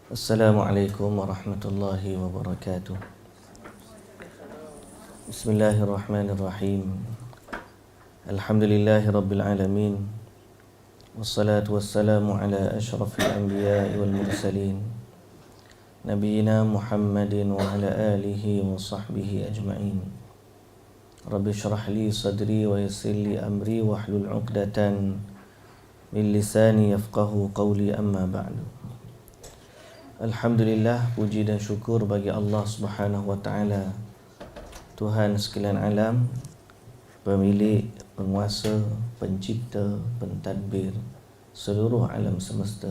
Assalamualaikum warahmatullahi wabarakatuh. Bismillahirrahmanirrahim. Alhamdulillahi rabbil alamin. Wassalatu wassalamu ala ashrafil anbiya'i wal mursalin, Nabiyyina Muhammadin wa ala alihi wa sahbihi ajma'in. Rabbi shrah li sadri wa yassir li amri wahlul 'uqdatan min lisani yafqahu qawli, amma ba'du. Alhamdulillah, puji dan syukur bagi Allah Subhanahu wa taala, Tuhan sekalian alam, pemilik, penguasa, pencipta, pentadbir seluruh alam semesta.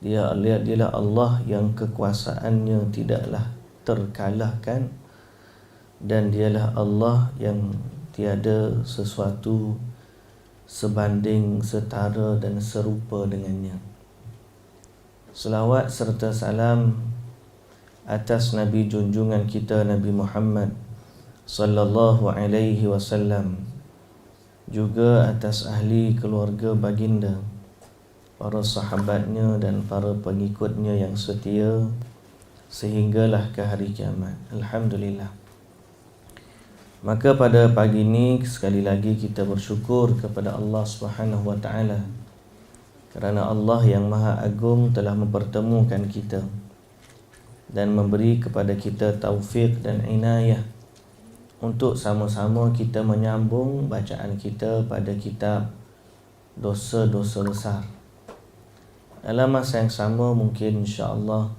Dialah Allah yang kekuasaannya tidaklah terkalahkan, dan dialah Allah yang tiada sesuatu sebanding, setara dan serupa dengannya. Selawat serta salam atas Nabi junjungan kita, Nabi Muhammad sallallahu alaihi wasallam, juga atas ahli keluarga baginda, para sahabatnya dan para pengikutnya yang setia sehinggalah ke hari kiamat. Alhamdulillah. Maka pada pagi ini sekali lagi kita bersyukur kepada Allah Subhanahu wa taala, kerana Allah yang Maha Agung telah mempertemukan kita dan memberi kepada kita taufik dan inayah untuk sama-sama kita menyambung bacaan kita pada kitab dosa-dosa besar. Dalam masa yang sama, mungkin insya-Allah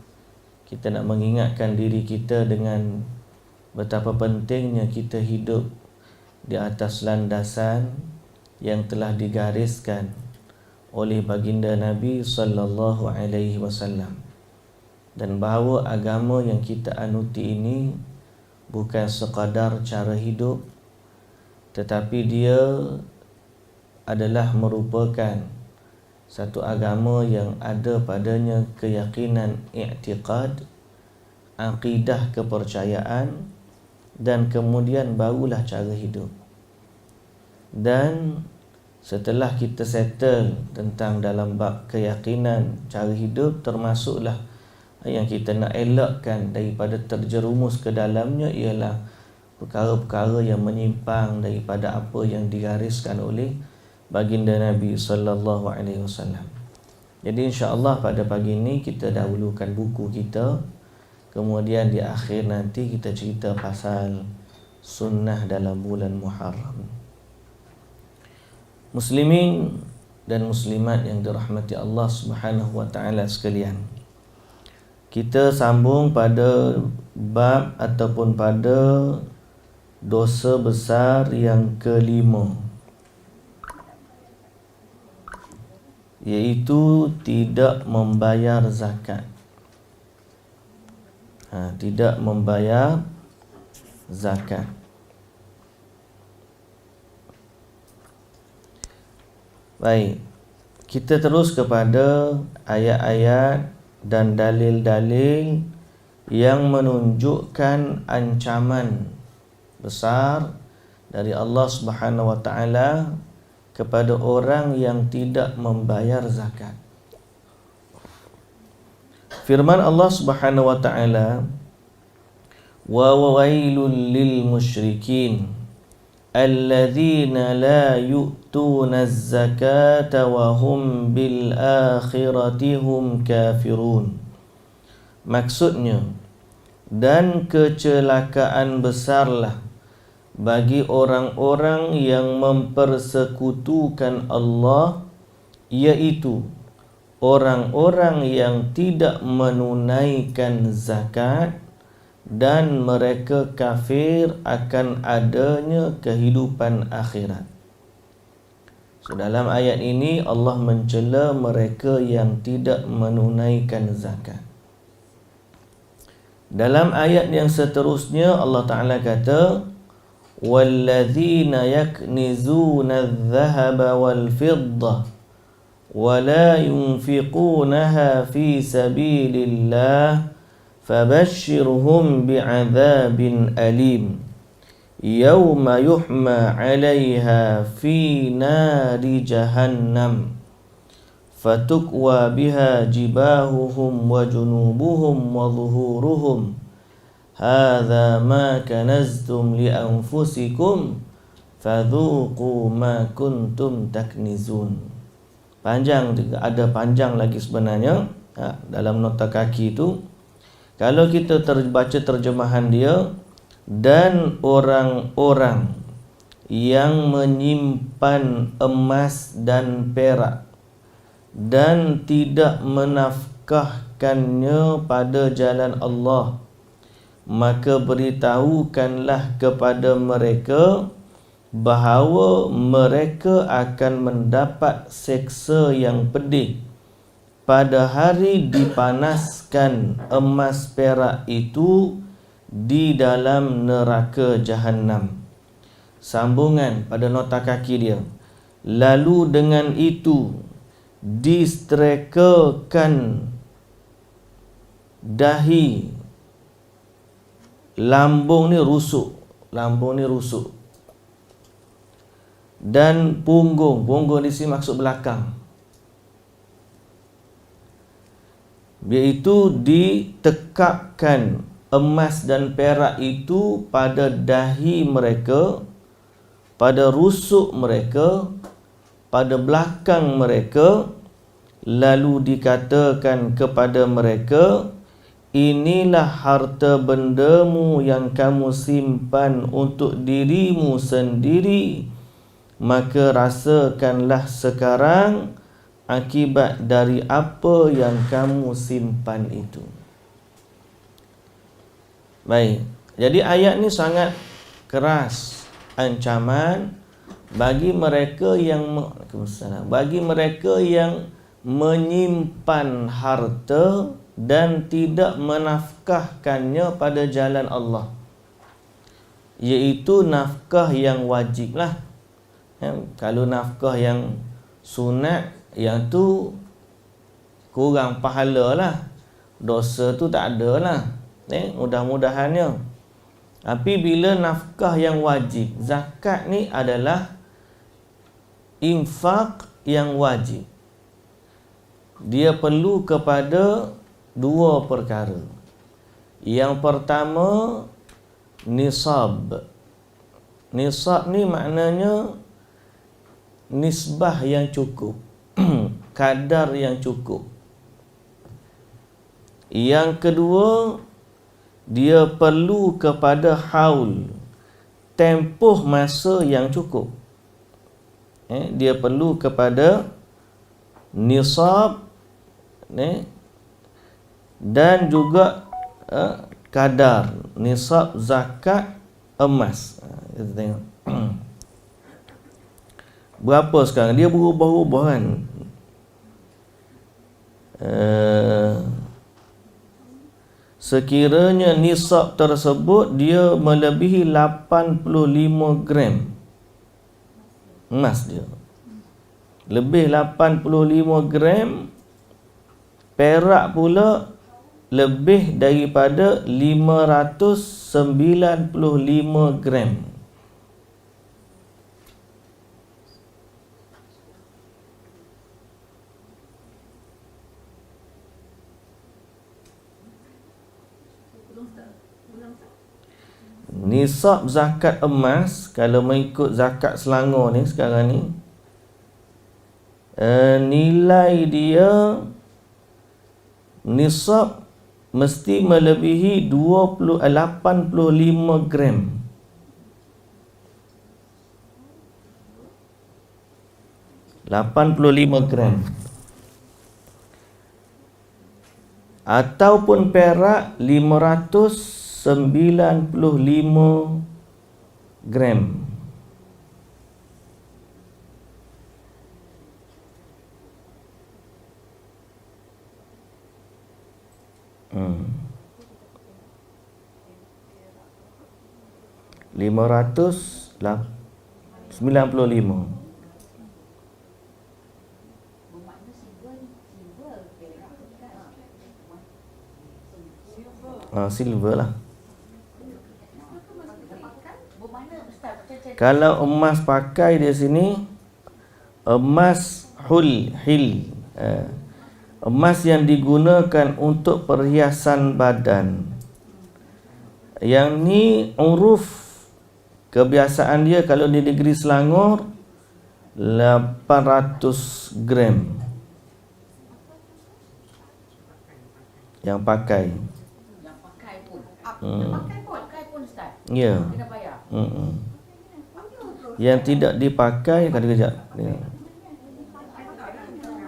kita nak mengingatkan diri kita dengan betapa pentingnya kita hidup di atas landasan yang telah digariskan oleh baginda Nabi sallallahu alaihi wasallam, dan bahawa agama yang kita anuti ini bukan sekadar cara hidup, tetapi dia adalah merupakan satu agama yang ada padanya keyakinan i'tiqad, akidah kepercayaan, dan kemudian barulah cara hidup. Dan setelah kita settle tentang dalam bab keyakinan cara hidup, termasuklah yang kita nak elakkan daripada terjerumus ke dalamnya ialah perkara-perkara yang menyimpang daripada apa yang digariskan oleh baginda Nabi sallallahu alaihi wasallam. Jadi insya-Allah pada pagi ini kita dahulukan buku kita, kemudian di akhir nanti kita cerita pasal sunnah dalam bulan Muharram. Muslimin dan muslimat yang dirahmati Allah Subhanahu wa taala sekalian, kita sambung pada bab ataupun pada dosa besar yang kelima, iaitu tidak membayar zakat. Tidak membayar zakat. Baik, kita terus kepada ayat-ayat dan dalil-dalil yang menunjukkan ancaman besar dari Allah Subhanahu wa taala kepada orang yang tidak membayar zakat. Firman Allah Subhanahu wa taala, wa wailul lil musyrikin alladzina la yu'tuna az-zakata wa hum bil akhirati hum kafirun. Maksudnya, dan kecelakaan besarlah bagi orang-orang yang mempersekutukan Allah, iaitu orang-orang yang tidak menunaikan zakat dan mereka kafir akan adanya kehidupan akhirat. So, dalam ayat ini Allah mencela mereka yang tidak menunaikan zakat. Dalam ayat yang seterusnya Allah Ta'ala kata, walladzina yaknizuna adh-dhahaba wal-fiddah wa la yunfiqunaha fi sabilillah fabashshirhum bi'adzabin alim yawma yuhma 'alaiha fi nari jahannam fatukwa biha jibahuhum wa junubuhum wa zuhuruhum hadza ma kanaztum li anfusikum fadhuqu ma kuntum taknizun. Panjang juga, ada panjang lagi sebenarnya dalam nota kaki itu. Kalau kita baca terjemahan dia, dan orang-orang yang menyimpan emas dan perak dan tidak menafkahkannya pada jalan Allah, maka beritahukanlah kepada mereka bahawa mereka akan mendapat seksa yang pedih pada hari dipanaskan emas perak itu di dalam neraka Jahannam. Sambungan pada nota kaki dia, lalu dengan itu distrekakan dahi, lambung ni rusuk, dan punggung di sini maksud belakang, iaitu ditekapkan emas dan perak itu pada dahi mereka, pada rusuk mereka, pada belakang mereka. Lalu dikatakan kepada mereka, inilah harta bendamu yang kamu simpan untuk dirimu sendiri, maka rasakanlah sekarang akibat dari apa yang kamu simpan itu. Baik, jadi ayat ni sangat keras ancaman bagi mereka yang menyimpan harta dan tidak menafkahkannya pada jalan Allah, iaitu nafkah yang wajib lah. Kalau nafkah yang sunat, yang tu kurang pahala lah, dosa tu tak ada lah, mudah-mudahannya. Tapi bila nafkah yang wajib, zakat ni adalah infak yang wajib. Dia perlu kepada dua perkara. Yang pertama, nisab. Nisab ni maknanya nisbah yang cukup, kadar yang cukup. Yang kedua, dia perlu kepada haul, tempoh masa yang cukup. Dia perlu kepada nisab, dan juga kadar nisab zakat emas. Kita tengok berapa sekarang. Dia berubah-ubah kan. Sekiranya nisab tersebut dia melebihi 85 gram emas, dia lebih 85 gram, perak pula lebih daripada 595 gram. Nisab zakat emas, kalau mengikut zakat Selangor ni sekarang ni, nilai dia nisab mesti melebihi 85 gram. Ataupun perak 595 gram. $595. Silver lah. Kalau emas pakai di sini, emas hil, Emas yang digunakan untuk perhiasan badan. Yang ni uruf, kebiasaan dia kalau di negeri Selangor 800 gram yang pakai. Yang pakai pun. Pakai pun Ustaz. Ya. Kena bayar. Yang tidak dipakai kata kejap. Ya.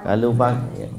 Kalau pakai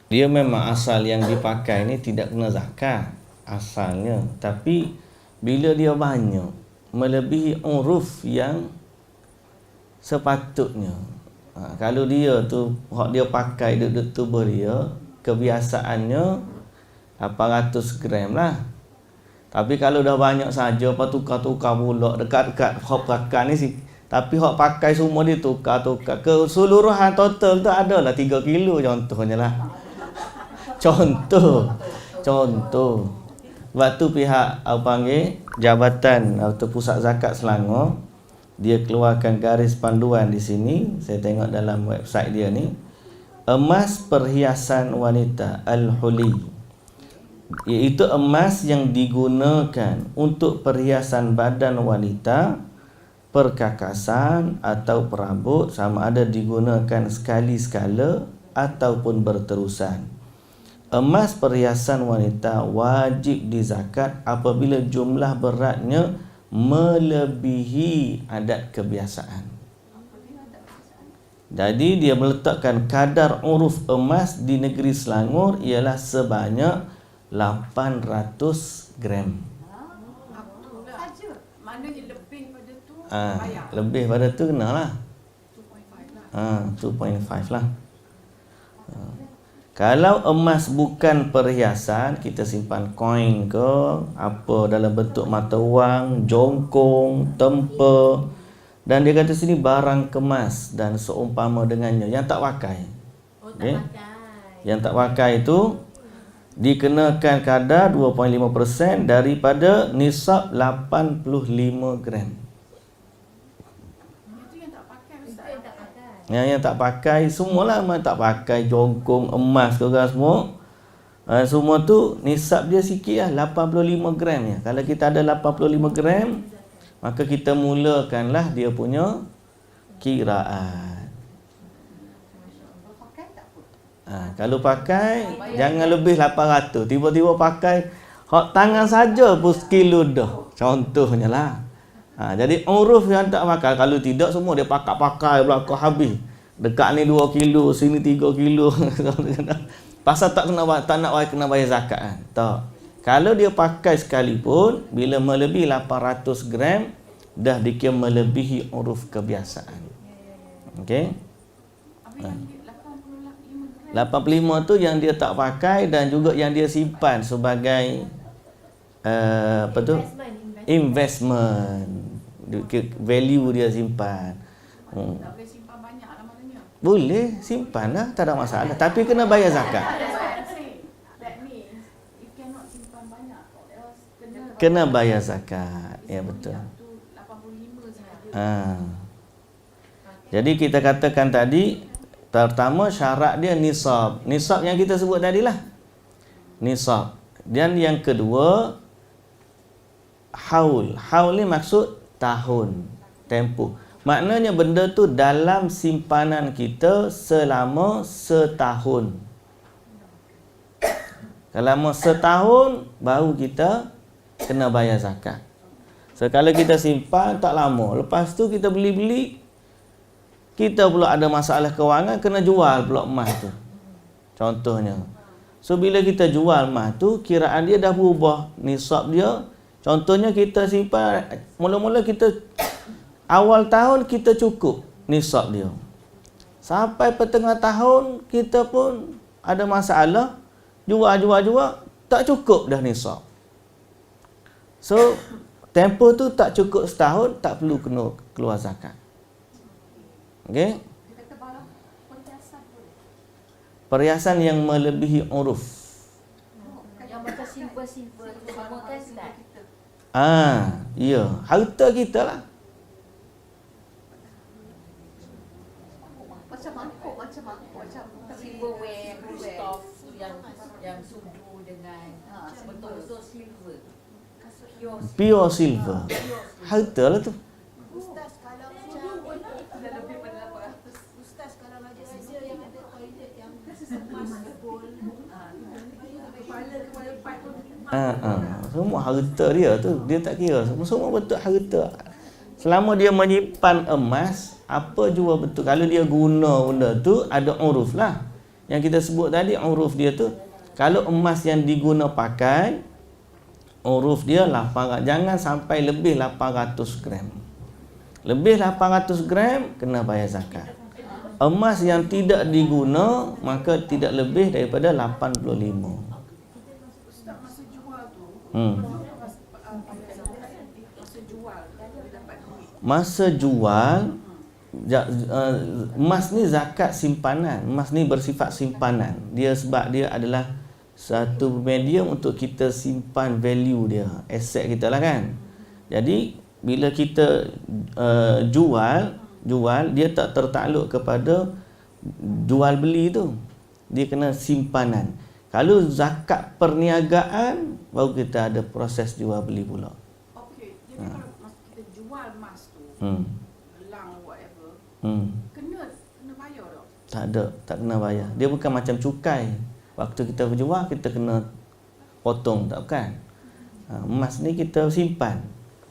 dia memang asal yang dipakai ni tidak kena zakat asalnya, tapi bila dia banyak melebihi uruf yang sepatutnya, kalau dia tu hak dia pakai duduk tubuh dia kebiasaannya 800 gram lah, tapi kalau dah banyak saja apa tukar-tukar pula dekat-dekat hak pakai ni sih, tapi hak pakai semua dia tukar-tukar keseluruhan total tu adalah 3 kilo contohnya lah. Contoh. Sebab tu pihak panggil Jabatan atau Pusat Zakat Selangor, dia keluarkan garis panduan di sini. Saya tengok dalam website dia ni, emas perhiasan wanita al-huli, iaitu emas yang digunakan untuk perhiasan badan wanita, perkakasan atau perabot, sama ada digunakan sekali sekala ataupun berterusan. Emas perhiasan wanita wajib dizakat apabila jumlah beratnya melebihi adat kebiasaan. Jadi dia meletakkan kadar uruf emas di negeri Selangor ialah sebanyak 800 gram. Maknanya lebih pada tu bayar. Lebih pada tu kenalah 2.5 lah. Kalau emas bukan perhiasan, kita simpan koin ke apa dalam bentuk mata wang, jongkong, tempa, dan dia kata sini barang kemas dan seumpama dengannya yang tak pakai. Okay? Yang tak pakai itu dikenakan kadar 2.5% daripada nisab 85 gram. Yang tak pakai semualah, emas tak pakai, jongkong, emas ke semua. Semua tu nisab dia sikit lah, 85 gram ya. Kalau kita ada 85 gram, maka kita mulakanlah dia punya kiraan. Kalau pakai jangan lebih 800. Tiba-tiba pakai hak tangan saja pun sekilo dah. Contohnya lah. Jadi uruf yang tak pakai, kalau tidak semua dia pakai belakang habis. Dekat ni 2 kilo, sini 3 kilo. Pasal tak nak bayar zakat kan? Tak. Kalau dia pakai sekalipun, bila melebihi 800 gram dah dikira melebihi uruf kebiasaan. Okey? 85 tu yang dia tak pakai dan juga yang dia simpan sebagai apa tu? Investment. Value dia simpan. Tak boleh simpan banyak lah maknanya. Boleh simpan lah, tak ada masalah, tapi kena bayar zakat. That means you cannot simpan banyak. Kena bayar zakat. Ya betul. 85 sahaja. Jadi kita katakan tadi, pertama syarat dia nisab. Nisab yang kita sebut tadilah. Nisab. Dan yang kedua haul. Haul ni maksud tahun, tempoh. Maknanya benda tu dalam simpanan kita selama setahun. Selama setahun baru kita kena bayar zakat. So, kalau kita simpan tak lama, lepas tu kita beli-beli, kita pula ada masalah kewangan, kena jual pula emas tu. Contohnya. So bila kita jual emas tu, kiraan dia dah berubah nisab dia. Contohnya kita simpan, mula-mula kita awal tahun kita cukup nisab dia. Sampai pertengah tahun kita pun ada masalah, jual, tak cukup dah nisab. So tempoh tu tak cukup setahun, tak perlu kena keluar zakat. Okey? Perhiasan yang melebihi uruf. Yang macam silver tu semua kan Ustaz? Ya, harta kita lah. Macam mangkuk, macam Silverware, stuff yang sudu dengan betul-betul silver. Pure silver. Harta lah tu. Ustaz kalau macam dah lebih pada 800. Ustaz kalau macam Asia yang ada toilet yang emas gold. Kepala pipe pun Semua harta dia tu. Dia tak kira. Semua betul harta. Selama dia menyimpan emas, apa jua betul. Kalau dia guna benda tu, ada uruf lah. Yang kita sebut tadi, uruf dia tu, kalau emas yang diguna pakai, uruf dia 800, jangan sampai lebih 800 gram. Lebih 800 gram, kena bayar zakat. Emas yang tidak diguna, maka tidak lebih daripada 85. Ustaz masa jual tu. Masa jual, emas ni zakat simpanan. Emas ni bersifat simpanan. Dia sebab dia adalah satu medium untuk kita simpan value dia, aset kita lah kan. Jadi bila kita jual, dia tak tertakluk kepada jual beli tu. Dia kena simpanan. Kalau zakat perniagaan, baru kita ada proses jual beli pula. Okey, jadi kalau masa kita jual emas tu, gelang whatever, kena bayar tak? Tak kena bayar. Dia bukan macam cukai. Waktu kita berjual, kita kena potong, tak bukan? Emas ni kita simpan,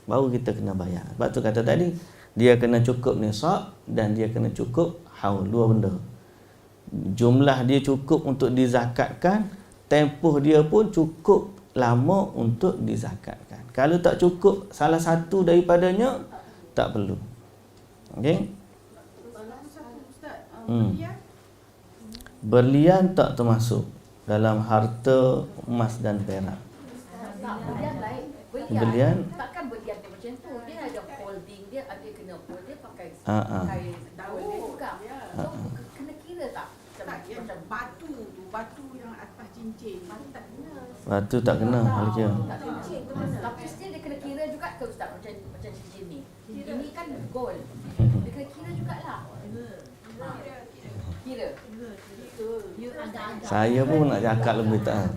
baru kita kena bayar. Sebab tu kata tadi, dia kena cukup nisab dan dia kena cukup haul, dua benda. Jumlah dia cukup untuk dizakatkan, tempoh dia pun cukup lama untuk dizakatkan. Kalau tak cukup salah satu daripadanya, tak perlu. Okey? Berlian tak termasuk dalam harta emas dan perak. Berlian lain. Berlian? Takkan berlian dia macam tu. Dia ada folding, dia ada kena fold, dia pakai daun dia juga. So kena kira tak? Tak, yang batu tu, batu yang atas cincin. Tak kena. Batu tak kena, Malaysia. Tak cincin tu mana? Tapi still dia kena kira juga ke Ustaz macam cincin ni. Ini kan gold. Dia kena kira jugalah. Kira. Saya pun nak cakap lebih tak.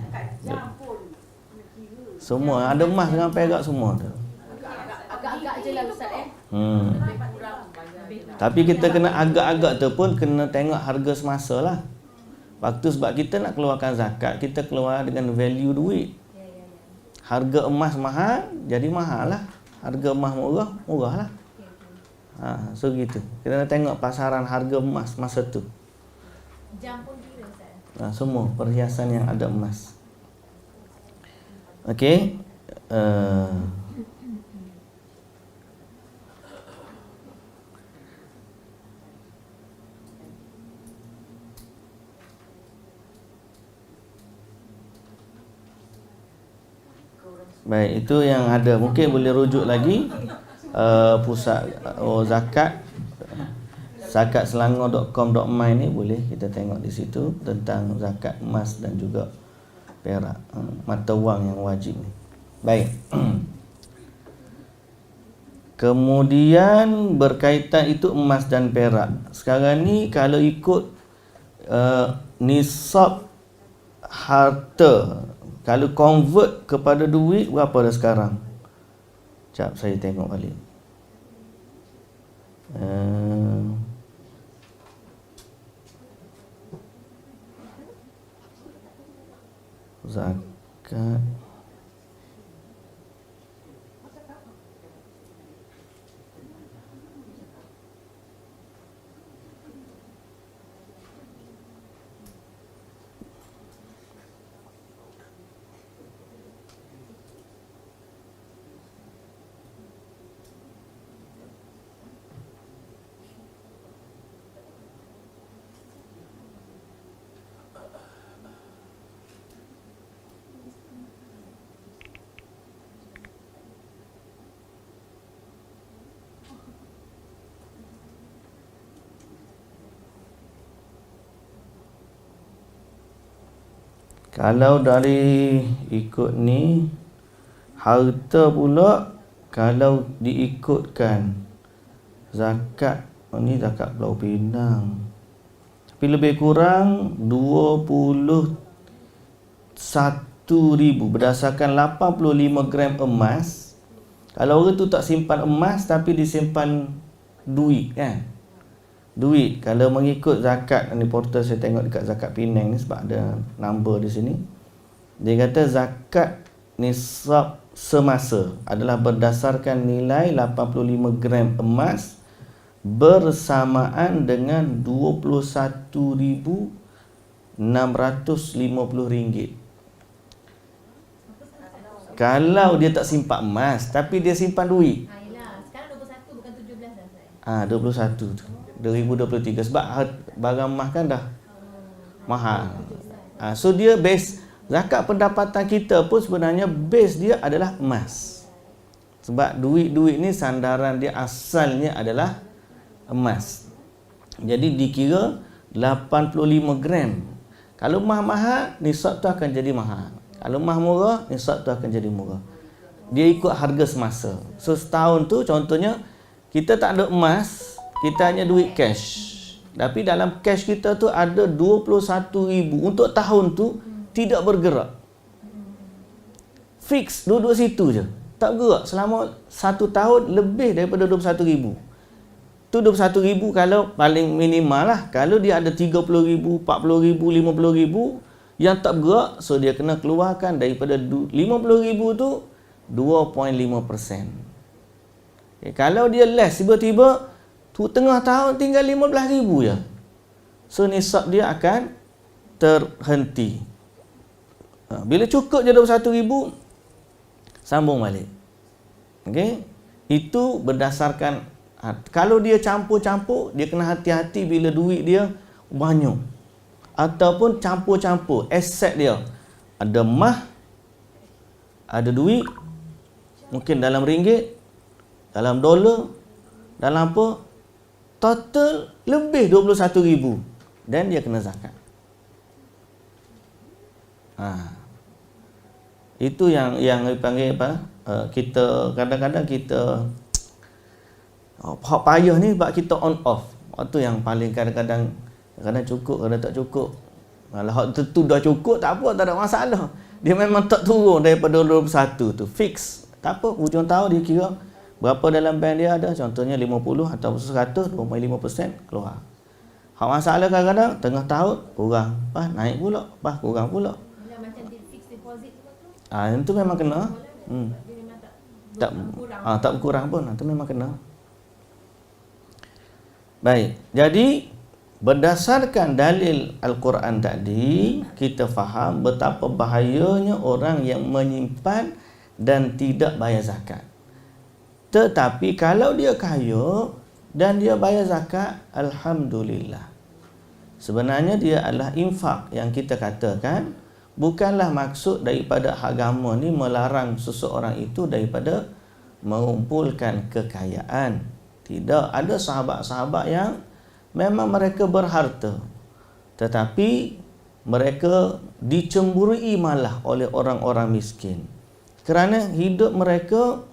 Semua ada emas dengan perak semua tu. Agak-agak je lah Ustaz Lebih kurang bayar. Tapi kita kena agak-agak tu pun kena tengok harga semasa lah. Waktu sebab kita nak keluarkan zakat, kita keluar dengan value duit. Harga emas mahal, jadi mahal lah. Harga emas murah, murah lah. So gitu. Kita nak tengok pasaran harga emas masa tu. Jam pun kira Ustaz. Semua perhiasan yang ada emas. Okey. Baik, itu yang ada. Mungkin boleh rujuk lagi pusat zakatselangor.com.my ni boleh kita tengok di situ tentang zakat emas dan juga perak, mata wang yang wajib ni. Baik. Kemudian berkaitan itu emas dan perak. Sekarang ni kalau ikut nisab harta, kalau convert kepada duit berapa dah sekarang? Sekejap saya tengok balik. Zakat Kalau dari ikut ni, harta pula kalau diikutkan zakat, ni zakat Pulau Pinang, tapi lebih kurang 21,000 berdasarkan 85 gram emas. Kalau orang tu tak simpan emas tapi disimpan duit kan, duit. Kalau mengikut zakat ni, portal saya tengok dekat zakat Penang ni sebab ada number di sini, dia kata zakat nisab semasa adalah berdasarkan nilai 85 gram emas bersamaan dengan RM21,650. Kalau dia tak simpan emas tapi dia simpan duit. Yelah, sekarang 21 bukan 17 dah saya. 21 tu 2023 sebab barang emas kan dah mahal. So dia base zakat pendapatan kita pun sebenarnya base dia adalah emas. Sebab duit-duit ni sandaran dia asalnya adalah emas. Jadi dikira 85 gram. Kalau emas mahal, nisab tu akan jadi mahal. Kalau emas murah, nisab tu akan jadi murah. Dia ikut harga semasa. So setahun tu contohnya kita tak ada emas, kita hanya duit cash. Tapi dalam cash kita tu ada 21,000 untuk tahun tu tidak bergerak. Fix duduk situ je. Tak bergerak selama 1 tahun lebih daripada 21,000. Tu 21,000 kalau paling minimal lah. Kalau dia ada 30,000, 40,000, 50,000 yang tak bergerak, so dia kena keluarkan daripada 50,000 tu 2.5%. Kalau dia less tiba-tiba tu tengah tahun tinggal 15,000 je, so nisab dia akan terhenti. Bila cukup je 21,000, sambung balik. Okey, itu berdasarkan kalau dia campur-campur, dia kena hati-hati bila duit dia banyak. Ataupun campur-campur aset dia. Ada emas, ada duit, mungkin dalam ringgit, dalam dolar, dalam apa, total lebih 21,000, dan dia kena zakat. Itu yang dipanggil apa? Kita kadang-kadang kita payah ni sebab kita on off. Waktu yang paling kadang-kadang cukup, kadang tak cukup. Kalau hak tu dah cukup, tak apa, tak ada masalah. Dia memang tak turun daripada 21 tu, fix. Tak apa, hujung tahun dia kira berapa dalam bank dia ada, contohnya 50 atau 100, 2.5% keluar. Hak masalah kadang-kadang tengah tahun kurang, naik pula, kurang pula. Macam fixed deposit tu. Itu memang kena. Dia memang Tak berkurang pun, itu memang kena. Baik, jadi berdasarkan dalil Al-Quran tadi, kita faham betapa bahayanya orang yang menyimpan dan tidak bayar zakat. Tetapi kalau dia kaya dan dia bayar zakat, alhamdulillah. Sebenarnya dia adalah infak yang kita katakan. Bukanlah maksud daripada agama ni melarang seseorang itu daripada mengumpulkan kekayaan. Tidak, ada sahabat-sahabat yang memang mereka berharta, tetapi mereka dicemburui malah oleh orang-orang miskin. Kerana hidup mereka,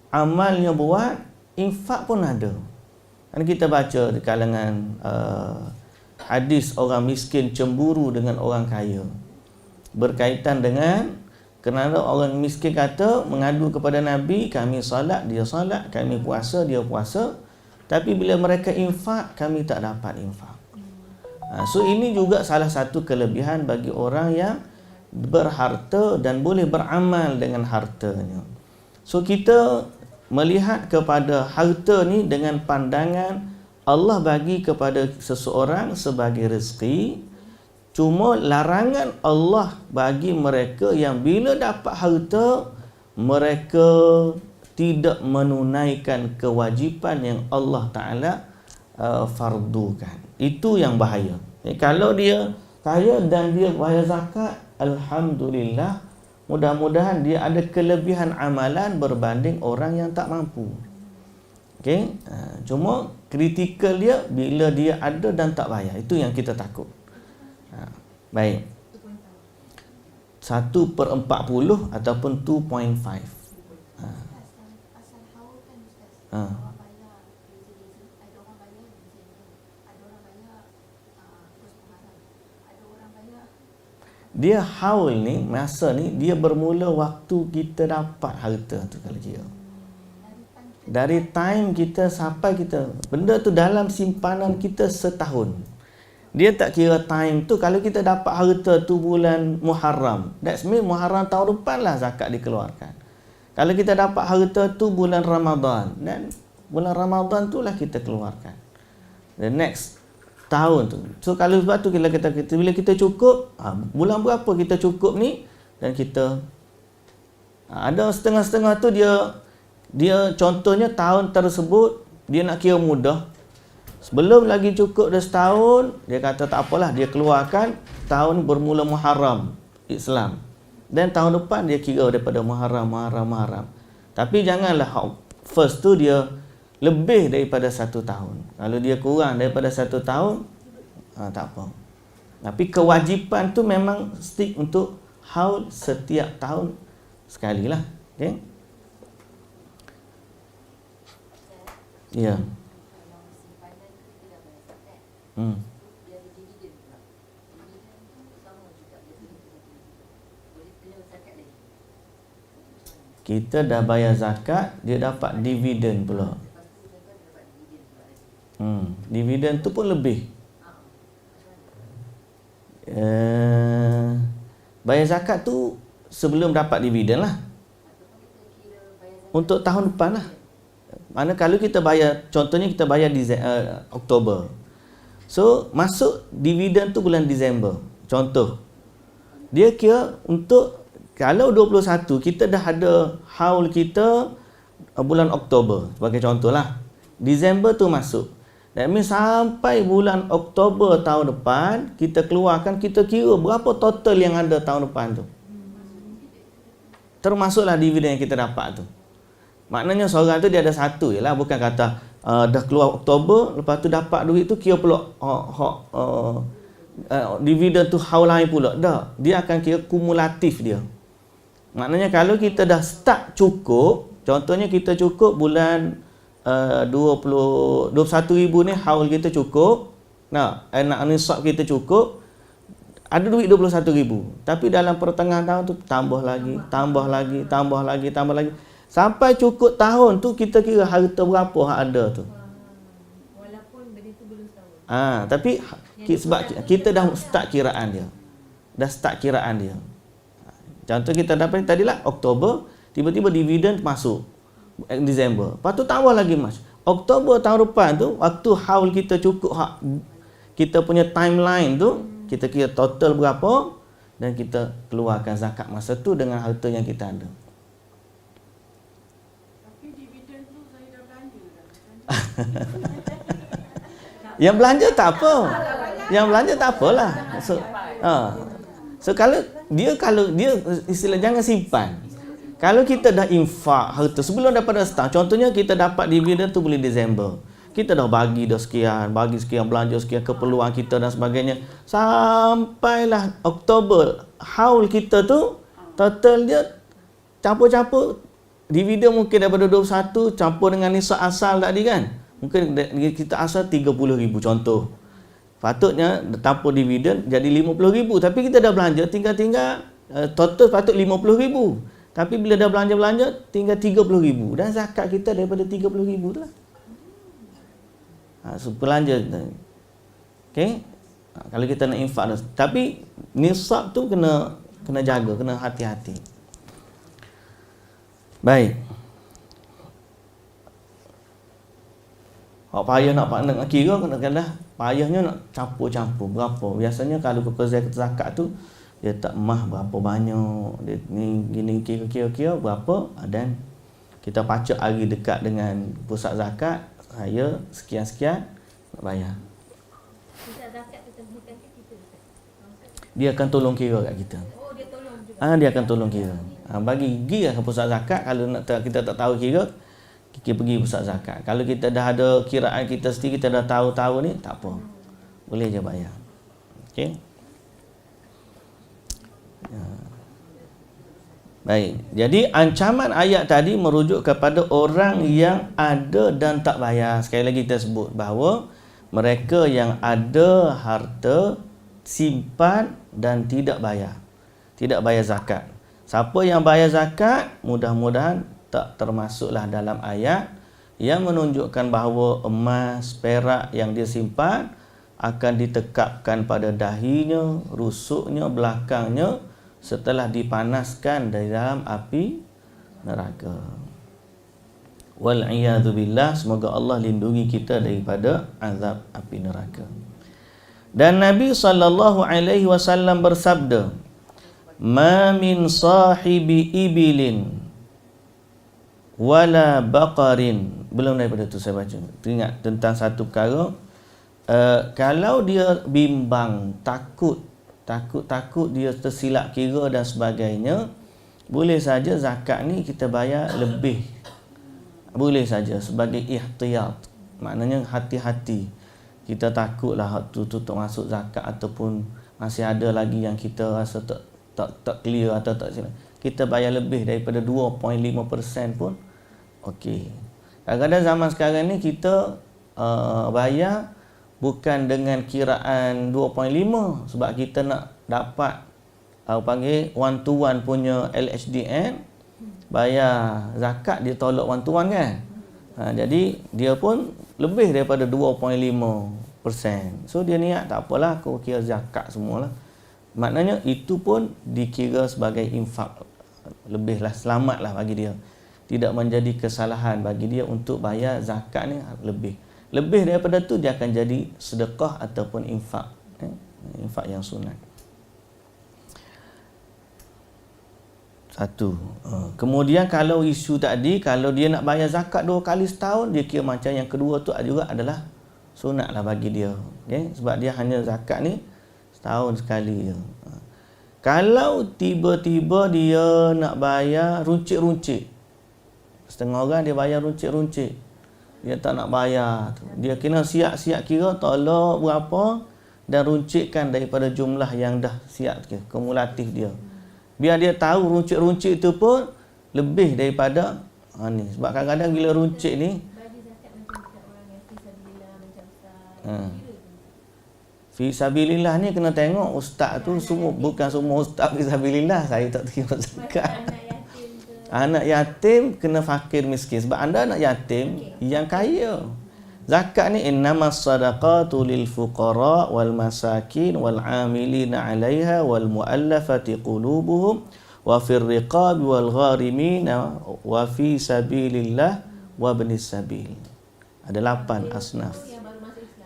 amalnya buat, infak pun ada. Dan kita baca di kalangan hadis orang miskin cemburu dengan orang kaya. Berkaitan dengan kerana orang miskin kata mengadu kepada Nabi, kami salat, dia salat, kami puasa, dia puasa, tapi bila mereka infak, kami tak dapat infak. So ini juga salah satu kelebihan bagi orang yang berharta dan boleh beramal dengan hartanya. So kita melihat kepada harta ni dengan pandangan Allah bagi kepada seseorang sebagai rezeki. Cuma larangan Allah bagi mereka yang bila dapat harta, mereka tidak menunaikan kewajipan yang Allah Ta'ala fardukan. Itu yang bahaya. Kalau dia kaya dan dia bayar zakat, alhamdulillah, mudah-mudahan dia ada kelebihan amalan berbanding orang yang tak mampu. Cuma kritikal dia bila dia ada dan tak bayar. Itu yang kita takut. Baik. 1/40 ataupun 2.5. Asal haul kan Ustaz. Ha. Orang bayar ada orang bayar Disember, ada orang bayar terus Muharram, ada orang bayar Dia haul ni, masa ni dia bermula waktu kita dapat harta tu kalau kira. Dari time kita sampai kita, benda tu dalam simpanan kita setahun. Dia tak kira time tu. Kalau kita dapat harta tu bulan Muharram, that's mean Muharram tahun depan lah zakat dikeluarkan. Kalau kita dapat harta tu bulan Ramadan, dan bulan Ramadan tu lah kita keluarkan. The next tahun tu. So kalau sebab tu bila kita cukup, bulan berapa kita cukup ni, dan kita ada setengah-setengah tu dia contohnya tahun tersebut dia nak kira mudah. Sebelum lagi cukup dah setahun, dia kata tak apalah, dia keluarkan tahun bermula Muharram Islam. Dan tahun depan dia kira daripada Muharram. Tapi janganlah first tu dia lebih daripada 1 tahun. Kalau dia kurang daripada 1 tahun, tak apa. Tapi kewajipan tu memang stick untuk haul setiap tahun sekali lah. Okay? Ya. Yeah. Kita dah bayar zakat, dia dapat dividen pula. Dividen tu pun lebih. Bayar zakat tu sebelum dapat dividen lah. Untuk tahun depan lah. Mana kalau kita bayar, contohnya kita bayar di Oktober. So, masuk dividen tu bulan Disember. Contoh. Dia kira untuk, kalau 21, kita dah ada haul kita bulan Oktober. Sebagai contoh lah. Disember tu masuk. That means sampai bulan Oktober tahun depan, kita keluarkan, kita kira berapa total yang ada tahun depan tu. Termasuklah dividen yang kita dapat tu. Maknanya seorang tu dia ada satu je lah. Bukan kata dah keluar Oktober, lepas tu dapat duit tu kira pula dividen tu haul lain pula. Tak. Dia akan kira kumulatif dia. Maknanya kalau kita dah start cukup, contohnya kita cukup bulan 21,000 ni haul kita cukup. Nak nisab kita cukup. Ada duit 21,000. Tapi dalam pertengahan tahun tu tambah lagi. Sampai cukup tahun tu kita kira harta berapa hak ada tu. walaupun benda tu belum tahu. Tapi sebab kita dah start kiraan dia. Contoh kita dapat tadilah Oktober, tiba-tiba dividen masuk Disember. Lepas tu tambah lagi Mac. Oktober tahun depan tu waktu haul kita cukup hak kita punya timeline tu, kita kira total berapa dan kita keluarkan zakat masa tu dengan harta yang kita ada. Yang belanja tak apa. Yang belanja tak apalah. So kalau dia istilah jangan simpan. Kalau kita dah infak harta sebelum daripada start, contohnya kita dapat dividen tu bulan Disember. Kita dah bagi sekian, belanja sekian, keperluan kita dan sebagainya. Sampailah Oktober, haul kita tu total dia campur-campur. Dividen mungkin daripada 21 campur dengan nisab asal tadi kan. Mungkin kita asal 30,000 contoh. Patutnya tampur dividen jadi 50,000. Tapi kita dah belanja tinggal total patut 50,000. Tapi bila dah belanja tinggal 30,000. Dan zakat kita daripada 30,000 tu lah. So belanja. Okay. Kalau kita nak infak. Tapi nisab tu kena jaga, kena hati-hati. Baik. Hak payah nak kira kadang-kadang payahnya nak campur-campur berapa. Biasanya kalau zakat tu dia tak mah berapa banyak, dia ni gini kira-kira berapa dan kita pacak hari dekat dengan pusat zakat, saya sekian-sekian nak bayar. Pusat zakat kita bukan kita. Dia akan tolong kira kat kita. Oh, dia tolong juga. Dia akan tolong kira. Bagi pergi ke pusat zakat. Kalau kita tak tahu kira, kita pergi pusat zakat. Kalau kita dah ada kiraan kita sendiri, kita dah tahu ni, tak apa. Boleh je bayar. Okey. Baik. Jadi ancaman ayat tadi merujuk kepada orang yang ada dan tak bayar. Sekali lagi kita sebut bahawa mereka yang ada harta simpan dan tidak bayar. Tidak bayar zakat. Siapa yang bayar zakat, mudah-mudahan tak termasuklah dalam ayat yang menunjukkan bahawa emas, perak yang dia simpan akan ditekapkan pada dahinya, rusuknya, belakangnya setelah dipanaskan dari dalam api neraka. Wal'iyadzu billah, semoga Allah lindungi kita daripada azab api neraka. Dan Nabi SAW bersabda, "Ma min sahibi ibilin wala baqarin." Belum daripada tu saya baca. Ingat tentang satu perkara, kalau dia bimbang, takut dia tersilap kira dan sebagainya, boleh saja zakat ni kita bayar lebih. Boleh saja sebagai ihtiyat. Maknanya hati-hati. Kita takutlah tu masuk zakat ataupun masih ada lagi yang kita rasa tak clear atau tak silap. Kita bayar lebih daripada 2.5% pun okey. Kadang-kadang zaman sekarang ni kita bayar bukan dengan kiraan 2.5 sebab kita nak dapat panggil one to one punya LHDN, bayar zakat dia tolak one to one kan. Jadi dia pun lebih daripada 2.5%. So dia niat tak apalah aku kira zakat semualah. Maknanya itu pun dikira sebagai infak, lebihlah, selamatlah bagi dia. Tidak menjadi kesalahan bagi dia untuk bayar zakat ni lebih. Lebih daripada tu dia akan jadi sedekah ataupun infak. Infak yang sunat. Satu. Kemudian kalau isu tadi, kalau dia nak bayar zakat 2 kali setahun, dia kira macam yang kedua tu juga adalah sunatlah bagi dia. Okay? Sebab dia hanya zakat ni setahun sekali je. Kalau tiba-tiba dia nak bayar runcit-runcit, setengah orang dia bayar runcit-runcit, dia tak nak bayar, dia kena siap-siap kira tolak berapa dan runcitkan daripada jumlah yang dah siap kira, kumulatif dia. Biar dia tahu runcit-runcit tu pun lebih daripada ni. Sebab kadang-kadang bila runcit ni fi sabilillah ni kena tengok ustaz tu semua, bukan semua ustaz fi sabilillah saya tak terima zakat. Anak yatim kena fakir miskin. Sebab anda anak yatim yang kaya. Zakat ni innamas sadaqatu lil fuqara wal masakin wal amilina 'alaiha wal muallafati qulubuhum wa fir riqab wal gharimin wa fi sabilillah wa ibnis sabil. Ada 8 asnaf.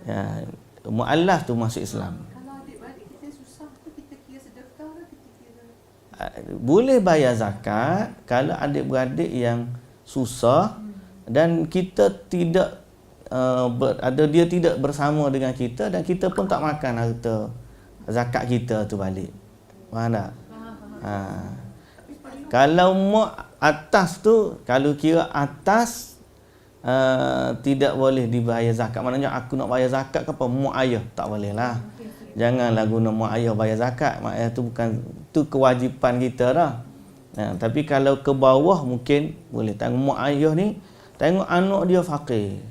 Ya, muallaf tu masuk Islam. Boleh bayar zakat kalau adik-beradik yang susah dan kita tidak dia tidak bersama dengan kita dan kita pun tak makan harta zakat kita tu balik. Faham tak? Kalau mak atas tu, kalau kira atas tidak boleh dibayar zakat. Maknanya aku nak bayar zakat ke apa? Mak ayah tak boleh lah. Janganlah guna mak ayah bayar zakat. Mak ayah tu bukan, tu kewajipan kita dah. Tapi kalau ke bawah mungkin boleh. Tengok mak ayah ni, tengok anak dia fakir.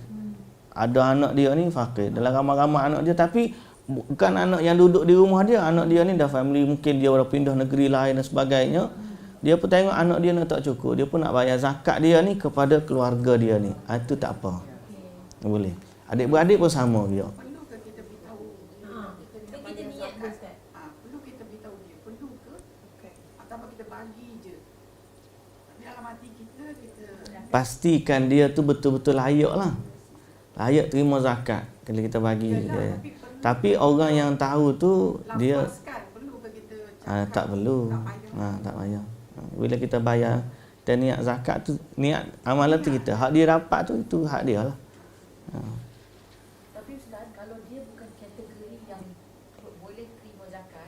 Ada anak dia ni fakir. Dalam ramai-ramai anak dia, tapi bukan anak yang duduk di rumah dia. Anak dia ni dah family, mungkin dia dah pindah negeri lain dan sebagainya. Dia pun tengok anak dia nak tak cukup. Dia pun nak bayar zakat dia ni kepada keluarga dia ni. Itu tak apa. Boleh. Adik-beradik pun sama dia. Pastikan dia tu betul-betul layak lah. Layak terima zakat kalau kita bagi dia. Tapi orang yang tahu tu dia tak perlu. Tak payah. Bila kita bayar, kita niat zakat tu, niat amalan tu kita. Hak dia dapat tu, itu hak dia lah. Tapi Ustaz, kalau dia bukan kategori yang boleh terima zakat,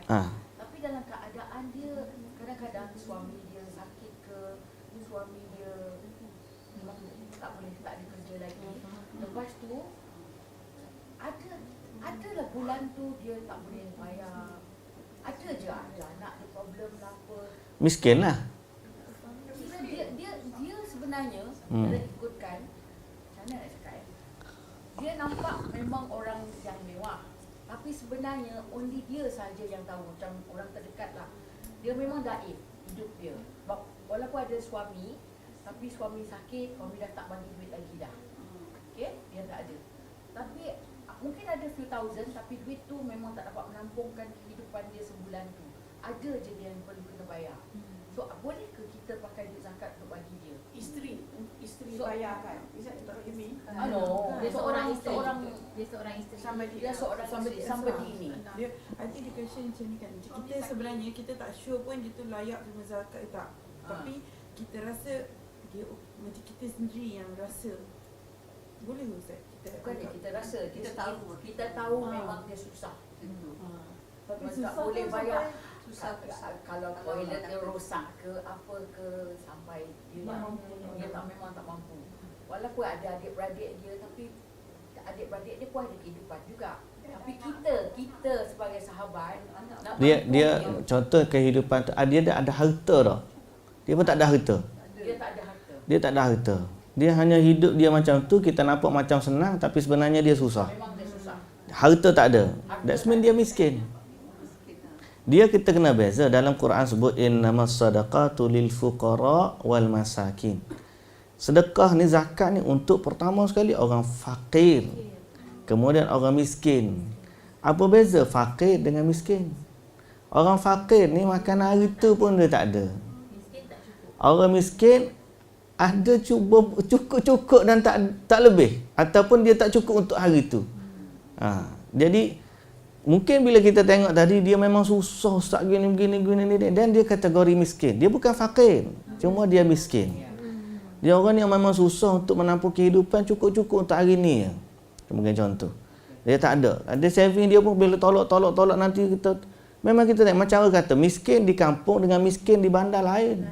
tapi dalam keadaan dia, kadang-kadang suami dia sakit ke, suami dia tak boleh, tak ada kerja lagi. Lepas tu adalah bulan tu dia tak boleh bayar. Ada je ada anak dia problem lah apa. Miskin lah. Dia ikutkan, macam mana nak cakap dia nampak memang orang yang mewah, tapi sebenarnya only dia saja yang tahu, macam orang terdekat lah. Dia memang daif hidup dia. Walaupun ada suami, tapi suami sakit, suami dah tak bagi duit lagi dah. Okay, dia tak ada. Tapi mungkin ada few thousand, tapi duit tu memang tak dapat menampungkan kehidupan dia sebulan tu. Ada je dia yang perlu kena bayar. So boleh ke kita pakai duit zakat untuk bagi dia? Isteri bayar kan? Is that what you mean? No, dia seorang isteri. Dia seorang Somebody ni. Dia, I think the question macam ni kan, kita sebenarnya kita tak sure pun dia tu layak terima zakat ke tak. Tapi kita rasa dia macam kita sendiri yang rasa boleh ke Ustaz? Bukan kita rasa, kita tahu memang dia susah. Tapi Tak susah boleh tu bayar. sampai Kalau toilet dia rosak ke apa ke, sampai dia memang tak mampu. Walaupun ada adik-beradik dia, tapi adik-beradik dia pun ada kehidupan juga. Tapi kita sebagai sahabat nak Dia contoh kehidupan tu, dia ada harta dah. Dia pun tak ada harta. Dia tak ada harta. Dia hanya hidup dia macam tu, kita nampak macam senang, tapi sebenarnya dia susah. Memang dia susah. Harta tak ada. That's mean dia miskin. Dia kita kena beza. Dalam Quran sebut innamas sadaqatu lil fuqara wal masakin. Sedekah ni, zakat ni untuk pertama sekali orang fakir, kemudian orang miskin. Apa beza fakir dengan miskin? Orang fakir ni makan hari tu pun dia tak ada. Orang miskin ada cukup-cukup dan tak lebih, ataupun dia tak cukup untuk hari tu. Jadi mungkin bila kita tengok tadi dia memang susah, Ustaz gini dan dia kategori miskin. Dia bukan fakir, cuma dia miskin. Dia orang yang memang susah untuk menampung kehidupan, cukup-cukup untuk hari ni. Sebagai contoh. Dia tak ada. Ada saving dia pun bila tolak nanti kita memang kita tengok macam orang kata miskin di kampung dengan miskin di bandar lain.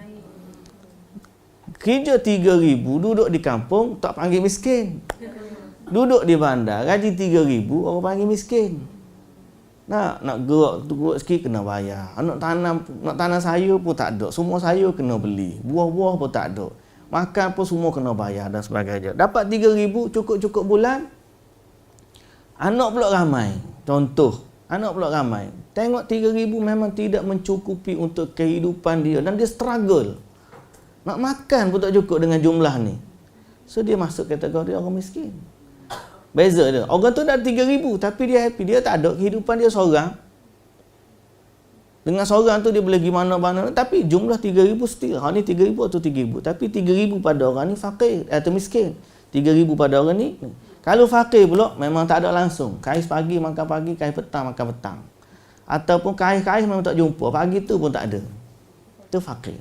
Kerja 3,000 duduk di kampung tak panggil miskin. Duduk di bandar gaji 3,000 orang panggil miskin. Nak gerak sikit kena bayar. Nak tanam sayur pun tak ada. Semua sayur kena beli. Buah-buah pun tak ada. Makan pun semua kena bayar dan sebagainya. Dapat 3,000 cukup-cukup bulan. Anak pula ramai. Contoh, anak pula ramai. Tengok 3,000 memang tidak mencukupi untuk kehidupan dia dan dia struggle. Nak makan pun tak cukup dengan jumlah ni. So dia masuk kategori orang miskin. Beza dia. Orang tu dah 3,000 tapi dia happy. Dia tak ada kehidupan dia seorang. Dengan seorang tu dia boleh pergi mana-mana. Tapi jumlah 3,000 still. Ni 3,000 atau 3,000. Tapi 3,000 pada orang ni fakir atau miskin. 3,000 pada orang ni. Kalau fakir pula memang tak ada langsung. Kais pagi makan pagi, kais petang makan petang. Ataupun kais memang tak jumpa. Pagi tu pun tak ada. Itu fakir.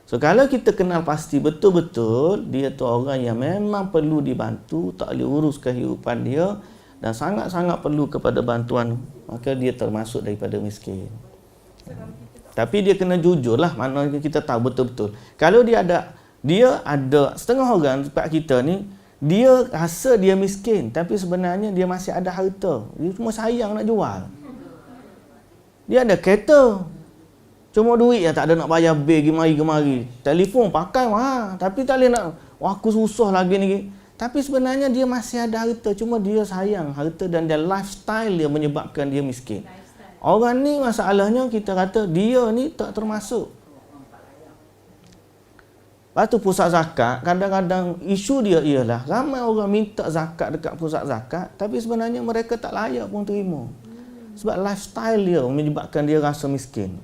So kalau kita kenal pasti betul-betul dia tu orang yang memang perlu dibantu, tak boleh urus kehidupan dia dan sangat-sangat perlu kepada bantuan, maka dia termasuk daripada miskin. Tapi dia kena jujur lah, maknanya kita tahu betul-betul. Kalau dia ada setengah orang sebab kita ni, dia rasa dia miskin tapi sebenarnya dia masih ada harta. Dia cuma sayang nak jual. Dia ada kereta, cuma duit yang tak ada nak bayar bil gemari. Telefon pakai tapi tak boleh nak, aku susah lagi ni. Tapi sebenarnya dia masih ada harta, cuma dia sayang harta dan dia lifestyle dia menyebabkan dia miskin. Orang ni masalahnya kita kata dia ni tak termasuk. Lepas tu pusat zakat, kadang-kadang isu dia ialah ramai orang minta zakat dekat pusat zakat tapi sebenarnya mereka tak layak pun terima. Sebab lifestyle dia menyebabkan dia rasa miskin.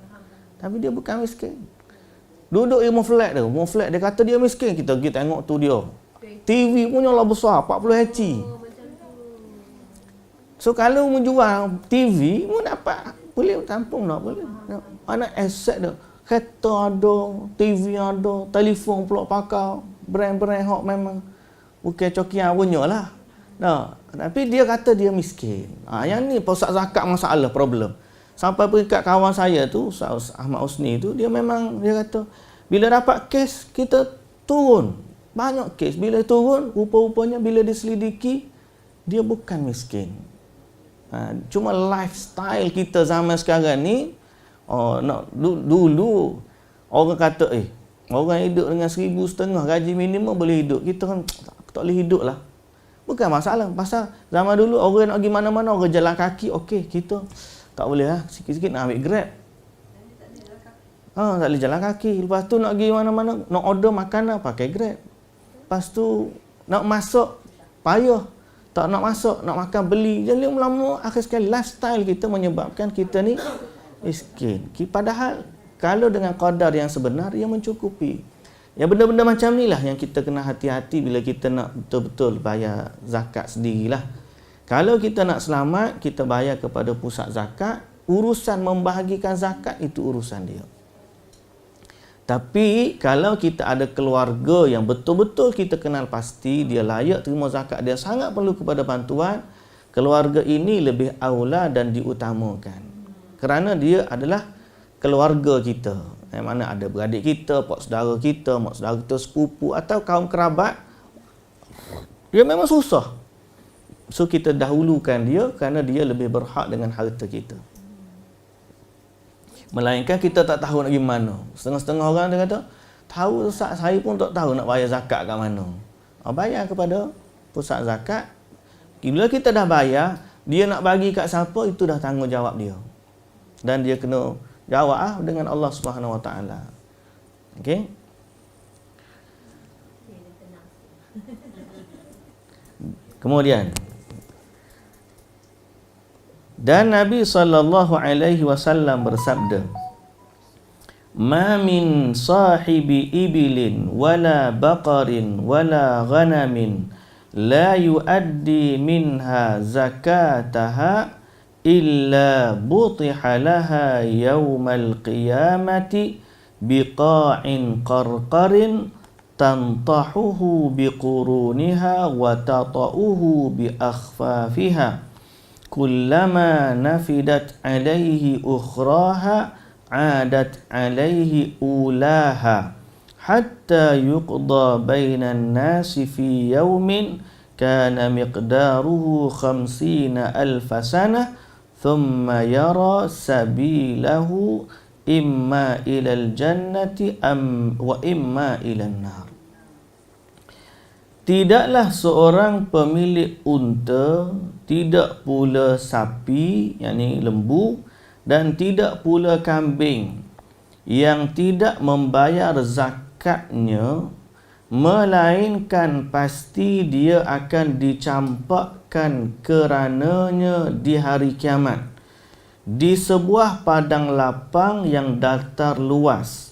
Tapi dia bukan miskin. Duduk rumah flat dia kata dia miskin. Kita pergi tengok tu dia. TV punya lah besar, 40 inci. So kalau menjual TV, pun dapat. Boleh tampung tak? Boleh. Mana aset dia. Kereta ada, TV ada, telefon pula pakai. Brand-brand hot memang. Bukan cokian punya lah. Tapi dia kata dia miskin. Yang ni pusat zakat masalah, problem. Sampai peringkat kawan saya tu, Ahmad Husni tu, dia kata, bila dapat kes, kita turun. Banyak kes. Bila turun, rupa-rupanya bila diselidiki, dia bukan miskin. Cuma lifestyle kita zaman sekarang ni, dulu, orang kata, Orang hidup dengan 1,500 gaji minimum boleh hidup. Kita kan tak boleh hidup lah. Bukan masalah. Pasal zaman dulu orang nak pergi mana-mana, orang jalan kaki, okey, kita tak boleh lah. Sikit-sikit nak ambil Grab. Tak boleh jalan kaki. Lepas tu nak pergi mana-mana, nak order makanan pakai Grab. Lepas tu nak masak payah. Tak nak masak, nak makan beli. Jadi lama akhir sekali lifestyle kita menyebabkan kita ni miskin. Padahal kalau dengan qadar yang sebenar, ia mencukupi. Ya, benda-benda macam ni lah yang kita kena hati-hati bila kita nak betul-betul bayar zakat sendirilah. Kalau kita nak selamat, kita bayar kepada pusat zakat. Urusan membahagikan zakat itu urusan dia. Tapi kalau kita ada keluarga yang betul-betul kita kenal pasti dia layak terima zakat, dia sangat perlu kepada bantuan, keluarga ini lebih aula dan diutamakan. Kerana dia adalah keluarga kita. Yang mana ada beradik kita, pak saudara kita, mak saudara kita, sepupu atau kaum kerabat. Dia memang susah. So kita dahulukan dia kerana dia lebih berhak dengan harta kita. Melainkan kita tak tahu nak pergi mana. Setengah-setengah orang dia kata, tahu Ustaz, saya pun tak tahu nak bayar zakat kat mana. Bayar kepada pusat zakat. Bila kita dah bayar, dia nak bagi kat siapa, itu dah tanggungjawab dia. Dan dia kena jawab dengan Allah Subhanahu Wa Taala. Okey? Kemudian dan Nabi SAW bersabda, "Ma min sahibi ibilin wala baqarin wala ghanamin la yuaddi minha zakataha illa butiha laha yawmal qiyamati biqa'in qarqarin tantahuhu biquruniha wa tata'uhu bi akhfafiha kullama nafidat alaihi ukhraha adat alaihi ulaha hatta yuqda bainan nasi fi yawmin kana miqdaruhu 50,000 sanah thumma yara sabilahu imma ilal jannati wa imma ilan nar." Tidaklah seorang pemilik unta, tidak pula sapi, yakni lembu, dan tidak pula kambing yang tidak membayar zakatnya, melainkan pasti dia akan dicampakkan kerananya di hari kiamat di sebuah padang lapang yang datar luas,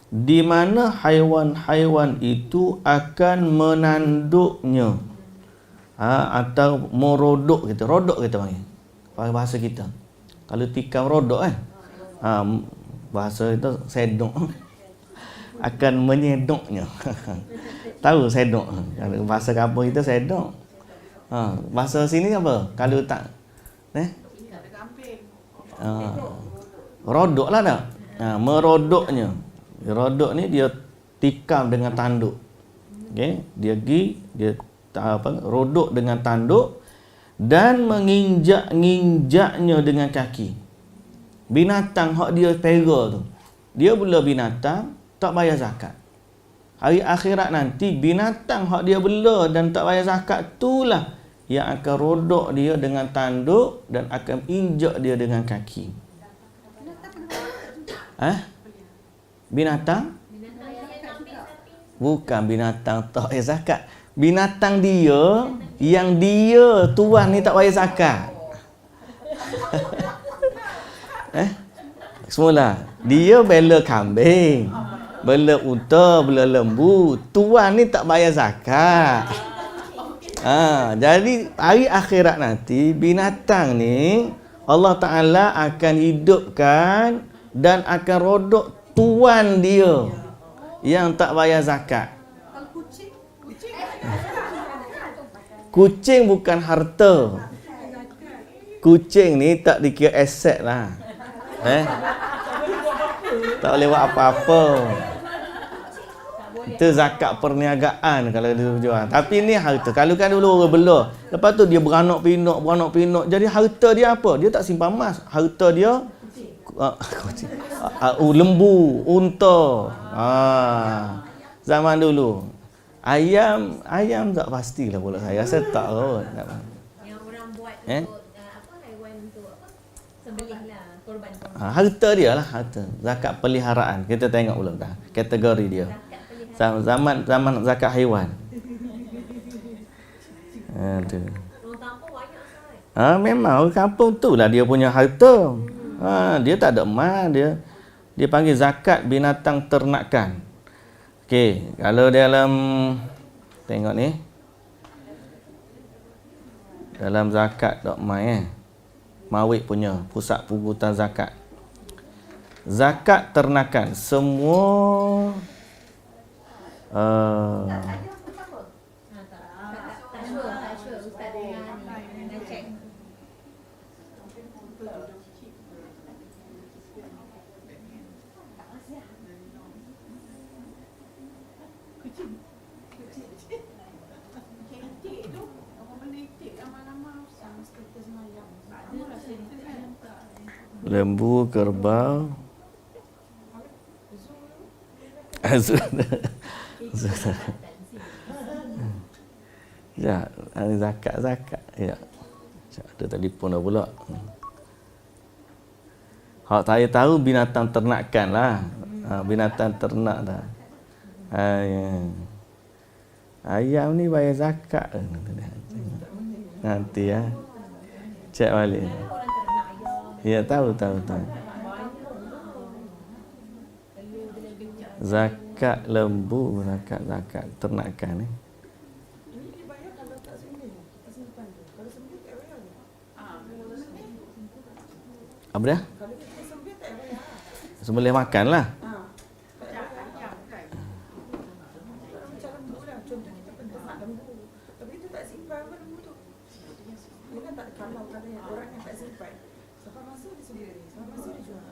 di mana haiwan-haiwan itu akan menanduknya, atau merodok kita. Rodok kita panggil bahasa kita. Kalau tikam rodok kan, bahasa itu sedok. Akan menyedoknya. Tahu sedok? Bahasa kampung kita sedok. Bahasa sini apa? Kalau tak rodok lah tak? Merodoknya. Rodok ni dia tikam dengan tanduk. Okey, dia rodok dengan tanduk dan menginjak-nginjaknya dengan kaki. Binatang hak dia pera tu, dia bela binatang tak bayar zakat. Hari akhirat nanti binatang hak dia bela dan tak bayar zakat itulah yang akan rodok dia dengan tanduk dan akan injak dia dengan kaki. Binatang? Bukan binatang tak bayar zakat. Binatang dia yang dia tuan ni tak bayar zakat. Semula dia bela kambing, bela unta, bela lembu. Tuan ni tak bayar zakat. Jadi hari akhirat nanti binatang ni Allah Ta'ala akan hidupkan dan akan rodok tuan dia yang tak bayar zakat. Kucing bukan harta. Kucing ni tak dikira aset lah. Tak boleh buat apa-apa. Itu zakat perniagaan kalau dia jual. Tapi ni harta. Kalau kan dulu orang bela, lepas tu dia beranak pinak. Jadi harta dia apa? Dia tak simpan emas. Harta dia lembu, unta. Zaman dulu. Ayam tak pastilah pula saya. Rasa tak kot. Yang orang buat untuk apa haiwan untuk apa? Sembelih lah, korban. Harta dia lah, harta. Zakat peliharaan. Kita tengok pula dah kategori dia. Zaman zakat haiwan. Tu. Orang kampung banyak sangat. Memang orang kampung tu lah dia punya harta. Dia tak ada emas, dia panggil zakat binatang ternakan. Okey, kalau dalam tengok ni. Dalam zakat dok mai Mawik punya pusat pungutan zakat. Zakat ternakan semua Tak sure Ustaz dengan check. lembu, kerbau. Ya, zakat. Ya. Ada telefon dah pula. Hak saya tahu binatang ternakan lah. Binatang ternak dah. Ayam ni bayar zakat. Nanti ya. Cek balik. Ya, tahu. Zakat lembu, zakat ternakan ni. Ini dibayar kalau tak sembelih. Kita simpan tu. Kalau sembelih tak bayar ke? Apa dia? Kalau kita sembelih tak bayar. Sembelih makan lah. Macam lembu lah. Contoh kita penternak lembu. Tapi kita tak simpan apa lembu tu. Dia kan tak kalau orang yang tak simpan. Sampai masa dia sembelih. Sampai masa dia jual.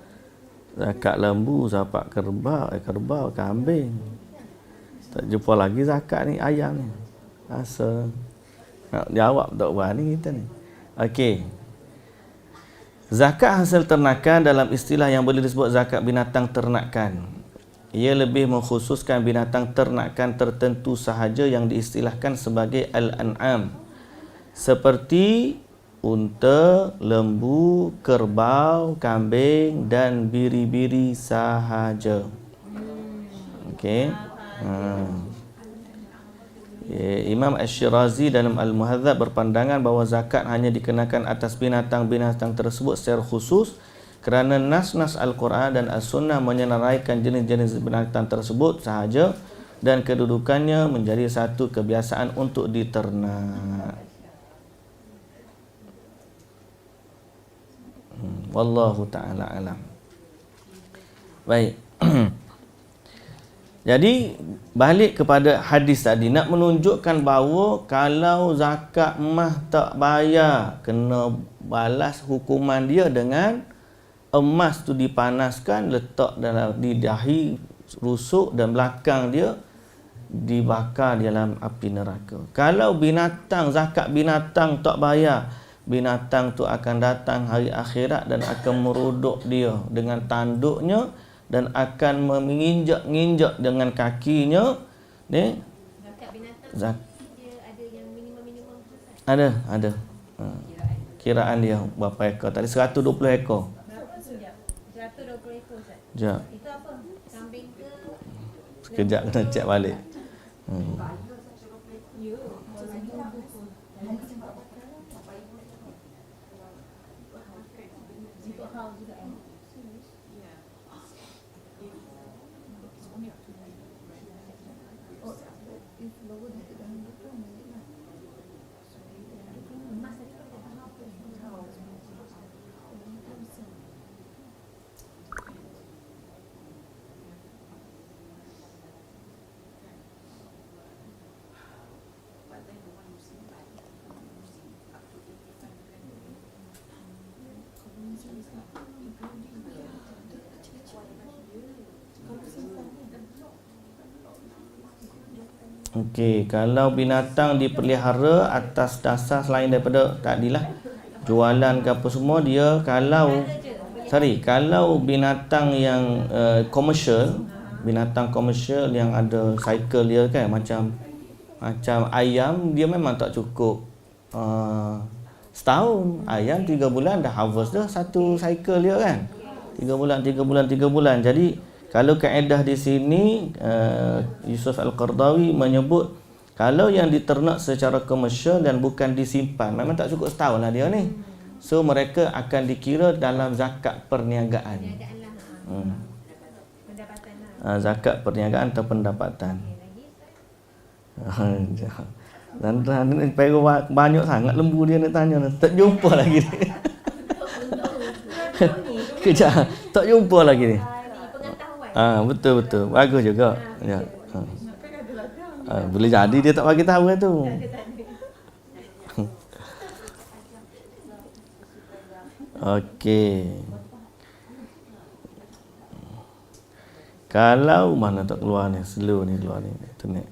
Zakat lembu, zakat kerbau, kambing. Tak jumpa lagi zakat ni ayam ni. Rasa nak jawab tak berani kita ni. Okey. Zakat hasil ternakan dalam istilah yang boleh disebut zakat binatang ternakan. Ia lebih mengkhususkan binatang ternakan tertentu sahaja yang diistilahkan sebagai al-an'am. Seperti unta, lembu, kerbau, kambing dan biri-biri sahaja. Okey. Imam Asy-Syirazi dalam Al-Muhadzab berpandangan bahawa zakat hanya dikenakan atas binatang-binatang tersebut secara khusus kerana nas-nas Al-Quran dan As-Sunnah menyenaraikan jenis-jenis binatang tersebut sahaja dan kedudukannya menjadi satu kebiasaan untuk diternak. Wallahu ta'ala alam. Baik. Jadi balik kepada hadis tadi, nak menunjukkan bahawa kalau zakat emas tak bayar, kena balas hukuman dia dengan emas tu dipanaskan, letak dalam di dahi rusuk dan belakang dia dibakar dalam api neraka. Kalau binatang, zakat binatang tak bayar, binatang tu akan datang hari akhirat dan akan meruduk dia dengan tanduknya dan akan menginjak-injak dengan kakinya ni. Zakat binatang dia ada yang minimum ada. Kiraan dia berapa ekor tadi? 120 ekor. berapa sekejap? 120 ekor Ustaz. Sekejap. Itu apa? Kambing ke? Sekejap kena cek balik. Untuk hal juga Okey, kalau binatang dipelihara atas dasar selain daripada tadilah jualan ke apa semua, dia kalau Sorry, kalau binatang yang komersial, binatang komersial yang ada cycle dia kan, macam ayam, dia memang tak cukup setahun. Ayam 3 bulan dah harvest dah satu cycle dia kan. 3 bulan. Jadi kalau kaedah di sini Yusuf Al-Qaradawi menyebut kalau yang diternak secara komersial dan bukan disimpan, memang tak cukup setahun lah dia ni. So mereka akan dikira dalam zakat perniagaan. Zakat perniagaan atau pendapatan. Dan ni banyak sangat lembu dia nak tanya, tak jumpa lagi ni. Kejap, tak jumpa lagi ni. Betul. Bagus juga. Ya. Boleh jadi dia tak bagi tahu tu. Okey. Kalau mana tak keluar ni, slow ni keluar ni, internet.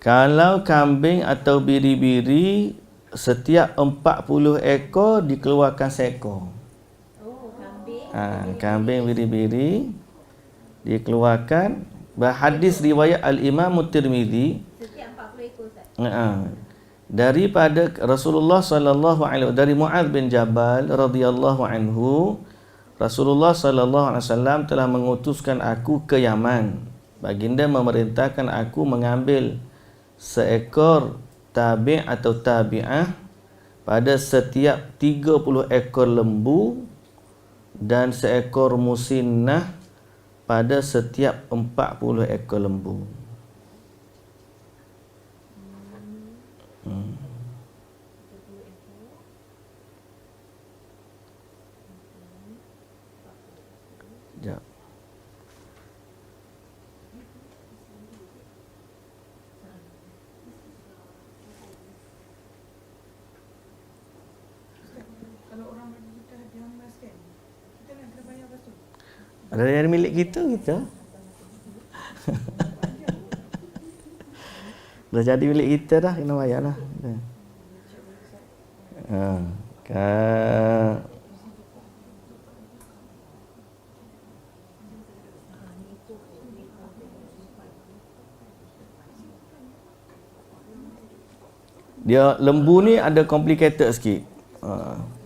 Kalau kambing atau biri-biri setiap 40 ekor dikeluarkan seekor. Kambing biri-biri dikeluarkan. Hadis riwayat Al-Imam Tirmizi Setiap 40 ekor Ustaz. Daripada Rasulullah sallallahu alaihi dari Muadz bin Jabal radhiyallahu anhu, Rasulullah sallallahu alaihi wasallam telah mengutuskan aku ke Yaman. Baginda memerintahkan aku mengambil seekor tabi' atau tabi'ah pada setiap 30 ekor lembu dan seekor musinnah pada setiap 40 ekor lembu. Sekejap. Kalau orang dah dihampas kan, kita nak kena bayar lepas tu. Ada yang milik kita. Dah jadi milik kita dah, kena bayar lah. Dia lembu ni ada complicated sikit.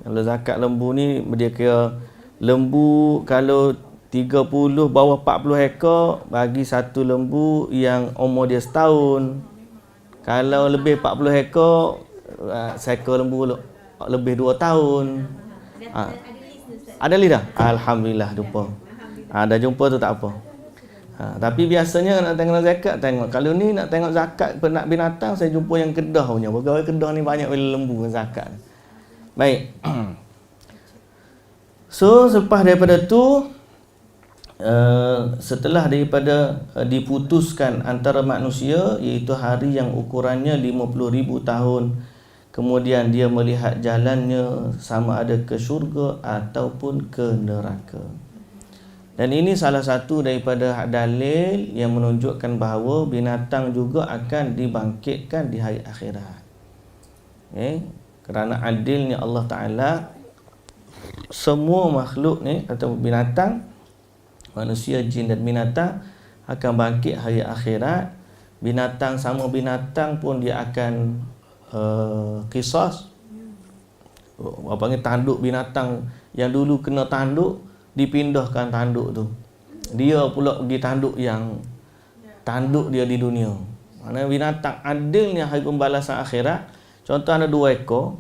Kalau zakat lembu ni dia kira lembu kalau 30 bawah 40 ekor bagi satu lembu yang umur dia setahun. Kalau lebih 40 ekor seekor lembu lebih 2 tahun. Ada list dah? Alhamdulillah jumpa. Dah jumpa tu tak apa. Tapi biasanya nak tengok zakat, tengok. Kalau ni nak tengok zakat penak binatang, saya jumpa yang Kedah punya. Pegawai Kedah ni banyak bila lembu dengan zakat. Baik. So selepas daripada tu setelah daripada diputuskan antara manusia, iaitu hari yang ukurannya 50,000 tahun, kemudian dia melihat jalannya sama ada ke syurga ataupun ke neraka. Dan ini salah satu daripada dalil yang menunjukkan bahawa binatang juga akan dibangkitkan di hari akhirat. Kerana adilnya Allah Ta'ala, semua makhluk ni atau binatang, manusia, jin dan binatang akan bangkit hari akhirat. Binatang sama binatang pun dia akan qisas. Panggil tanduk binatang yang dulu kena tanduk, dipindahkan tanduk tu. Dia pula pergi tanduk yang tanduk dia di dunia. Mana binatang adilnya hari pembalasan akhirat. Contoh ada 2 ekor.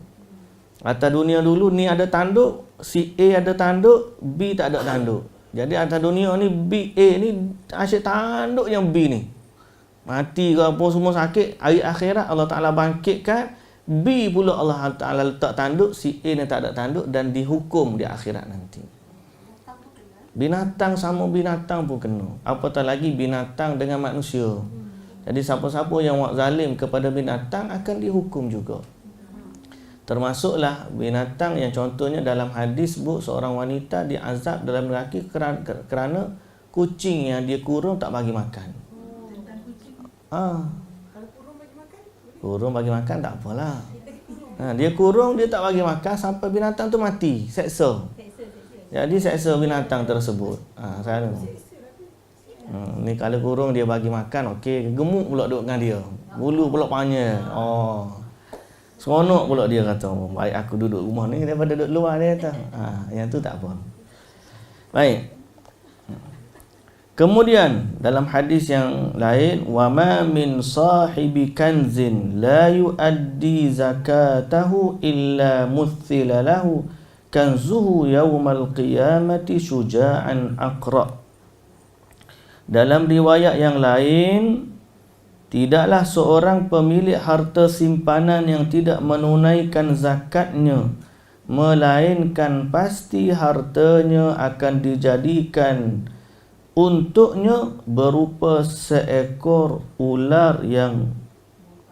Atas dunia dulu ni ada tanduk, si A ada tanduk, B tak ada tanduk. Jadi atas dunia ni B, A ni asyik tanduk yang B ni. Mati ke apa semua sakit, hari akhirat Allah Ta'ala bangkitkan, B pula Allah Ta'ala letak tanduk, si A ni tak ada tanduk dan dihukum di akhirat nanti. Binatang sama binatang pun kena. Apatah lagi binatang dengan manusia. Jadi siapa-siapa yang buat zalim kepada binatang akan dihukum juga. Termasuklah binatang yang contohnya dalam hadis seorang wanita diazab dalam neraka kerana kucing yang dia kurung tak bagi makan. Kalau kurung bagi makan? Kurung bagi makan tak apalah. Dia kurung, dia tak bagi makan sampai binatang tu mati, seksa. Jadi seksa binatang tersebut. Saya ni kalau kurung dia bagi makan, okey, gemuk pula duduk dengan dia. Bulu pula panjang. Seronok pula dia kata, baik aku duduk rumah ni daripada duduk luar, dia kata. Yang tu tak apa. Baik. Kemudian dalam hadis yang lain, wa ma min sahibi kanzin la yuaddi zakatahu illa muthila lahu kanzuhu yaumal qiyamati syuja'an aqra. Dalam riwayat yang lain, tidaklah seorang pemilik harta simpanan yang tidak menunaikan zakatnya, melainkan pasti hartanya akan dijadikan untuknya berupa seekor ular yang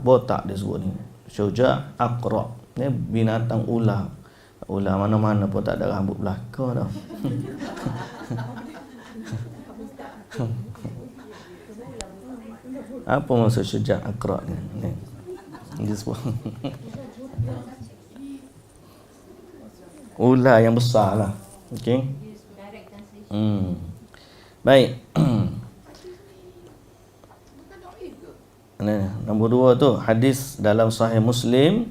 botak, dia sebut ni. Syuja' aqra. Ni binatang ular. Ular mana-mana pun tak ada rambut belakang dah. Apa maksud syuja' aqra ni? Dia sebut ular yang besar lah. Okey. Baik. Nombor 2 tu hadis dalam Sahih Muslim,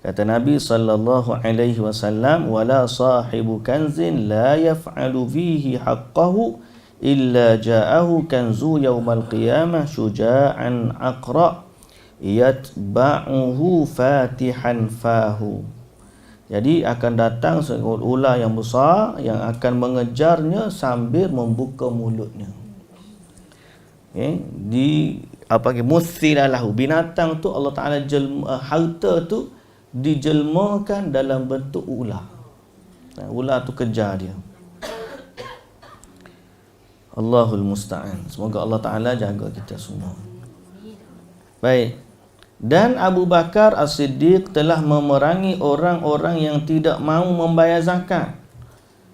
kata Nabi sallallahu alaihi wasallam, wala sahibu kanzin la yaf'alu fihi haqqahu illa ja'ahu kanzu yaumal qiyamah syuja'an aqra yatba'uhu fatihan fahu. Jadi akan datang seekor ular yang besar yang akan mengejarnya sambil membuka mulutnya. Musilalahu, binatang tu Allah Taala harta tu dijelmakan dalam bentuk ular. Ular tu kejar dia. Allahul musta'an. Semoga Allah Taala jaga kita semua. Baik. Dan Abu Bakar As-Siddiq telah memerangi orang-orang yang tidak mahu membayar zakat,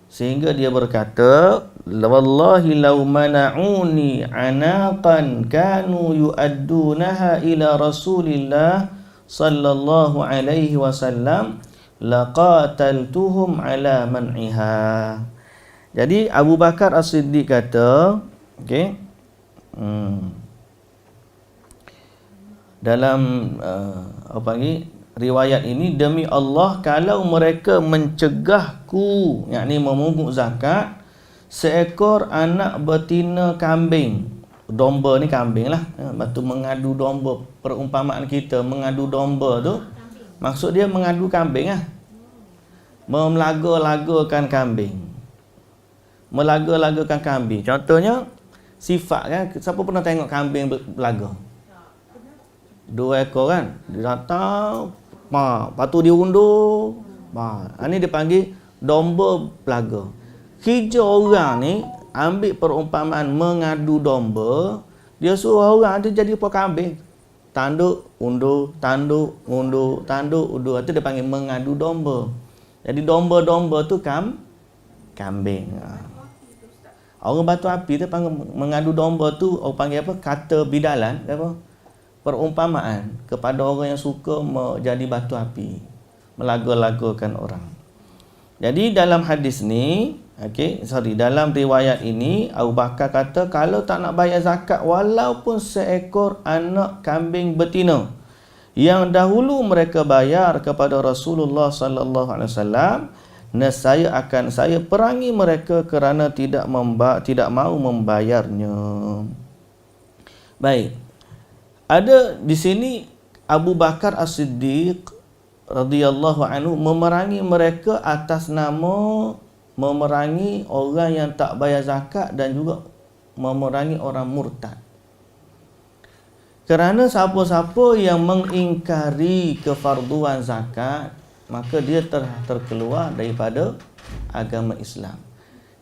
sehingga dia berkata, wallahi law mana'uni anaqan kanu yu'addunaha ila Rasulillah sallallahu alaihi wasallam laqataltuhum ala man'iha. Jadi Abu Bakar As-Siddiq kata, okey, dalam riwayat ini, demi Allah kalau mereka mencegahku, yakni memungut zakat, seekor anak betina kambing, domba ni kambing lah, batu mengadu domba, perumpamaan kita mengadu domba tu, maksud dia mengadu kambing lah, melaga-lagakan kambing, melaga-lagakan kambing. Contohnya sifat kan, siapa pernah tengok kambing berlaga? 2 ekor kan, dia datang, lepas tu dia undur, ini dia panggil domba pelaga. Kerja orang ni ambil perumpamaan mengadu domba, dia suruh orang tu jadi ekor kambing, tanduk undur, tanduk undur, tanduk undur. Itu dia panggil mengadu domba. Jadi domba-domba tu kambing. Orang batu api tu panggil mengadu domba tu, orang panggil apa? Kata bidalan, apa? Perumpamaan kepada orang yang suka menjadi batu api, melaga-lagakan orang. Jadi dalam hadis ni, dalam riwayat ini, Abu Bakar kata kalau tak nak bayar zakat walaupun seekor anak kambing betina yang dahulu mereka bayar kepada Rasulullah sallallahu alaihi wasallam, saya perangi mereka kerana tidak mahu membayarnya. Baik. Ada di sini Abu Bakar As-Siddiq radhiyallahu anhu memerangi mereka atas nama memerangi orang yang tak bayar zakat dan juga memerangi orang murtad. Kerana siapa-siapa yang mengingkari kefarduan zakat, maka dia terkeluar daripada agama Islam.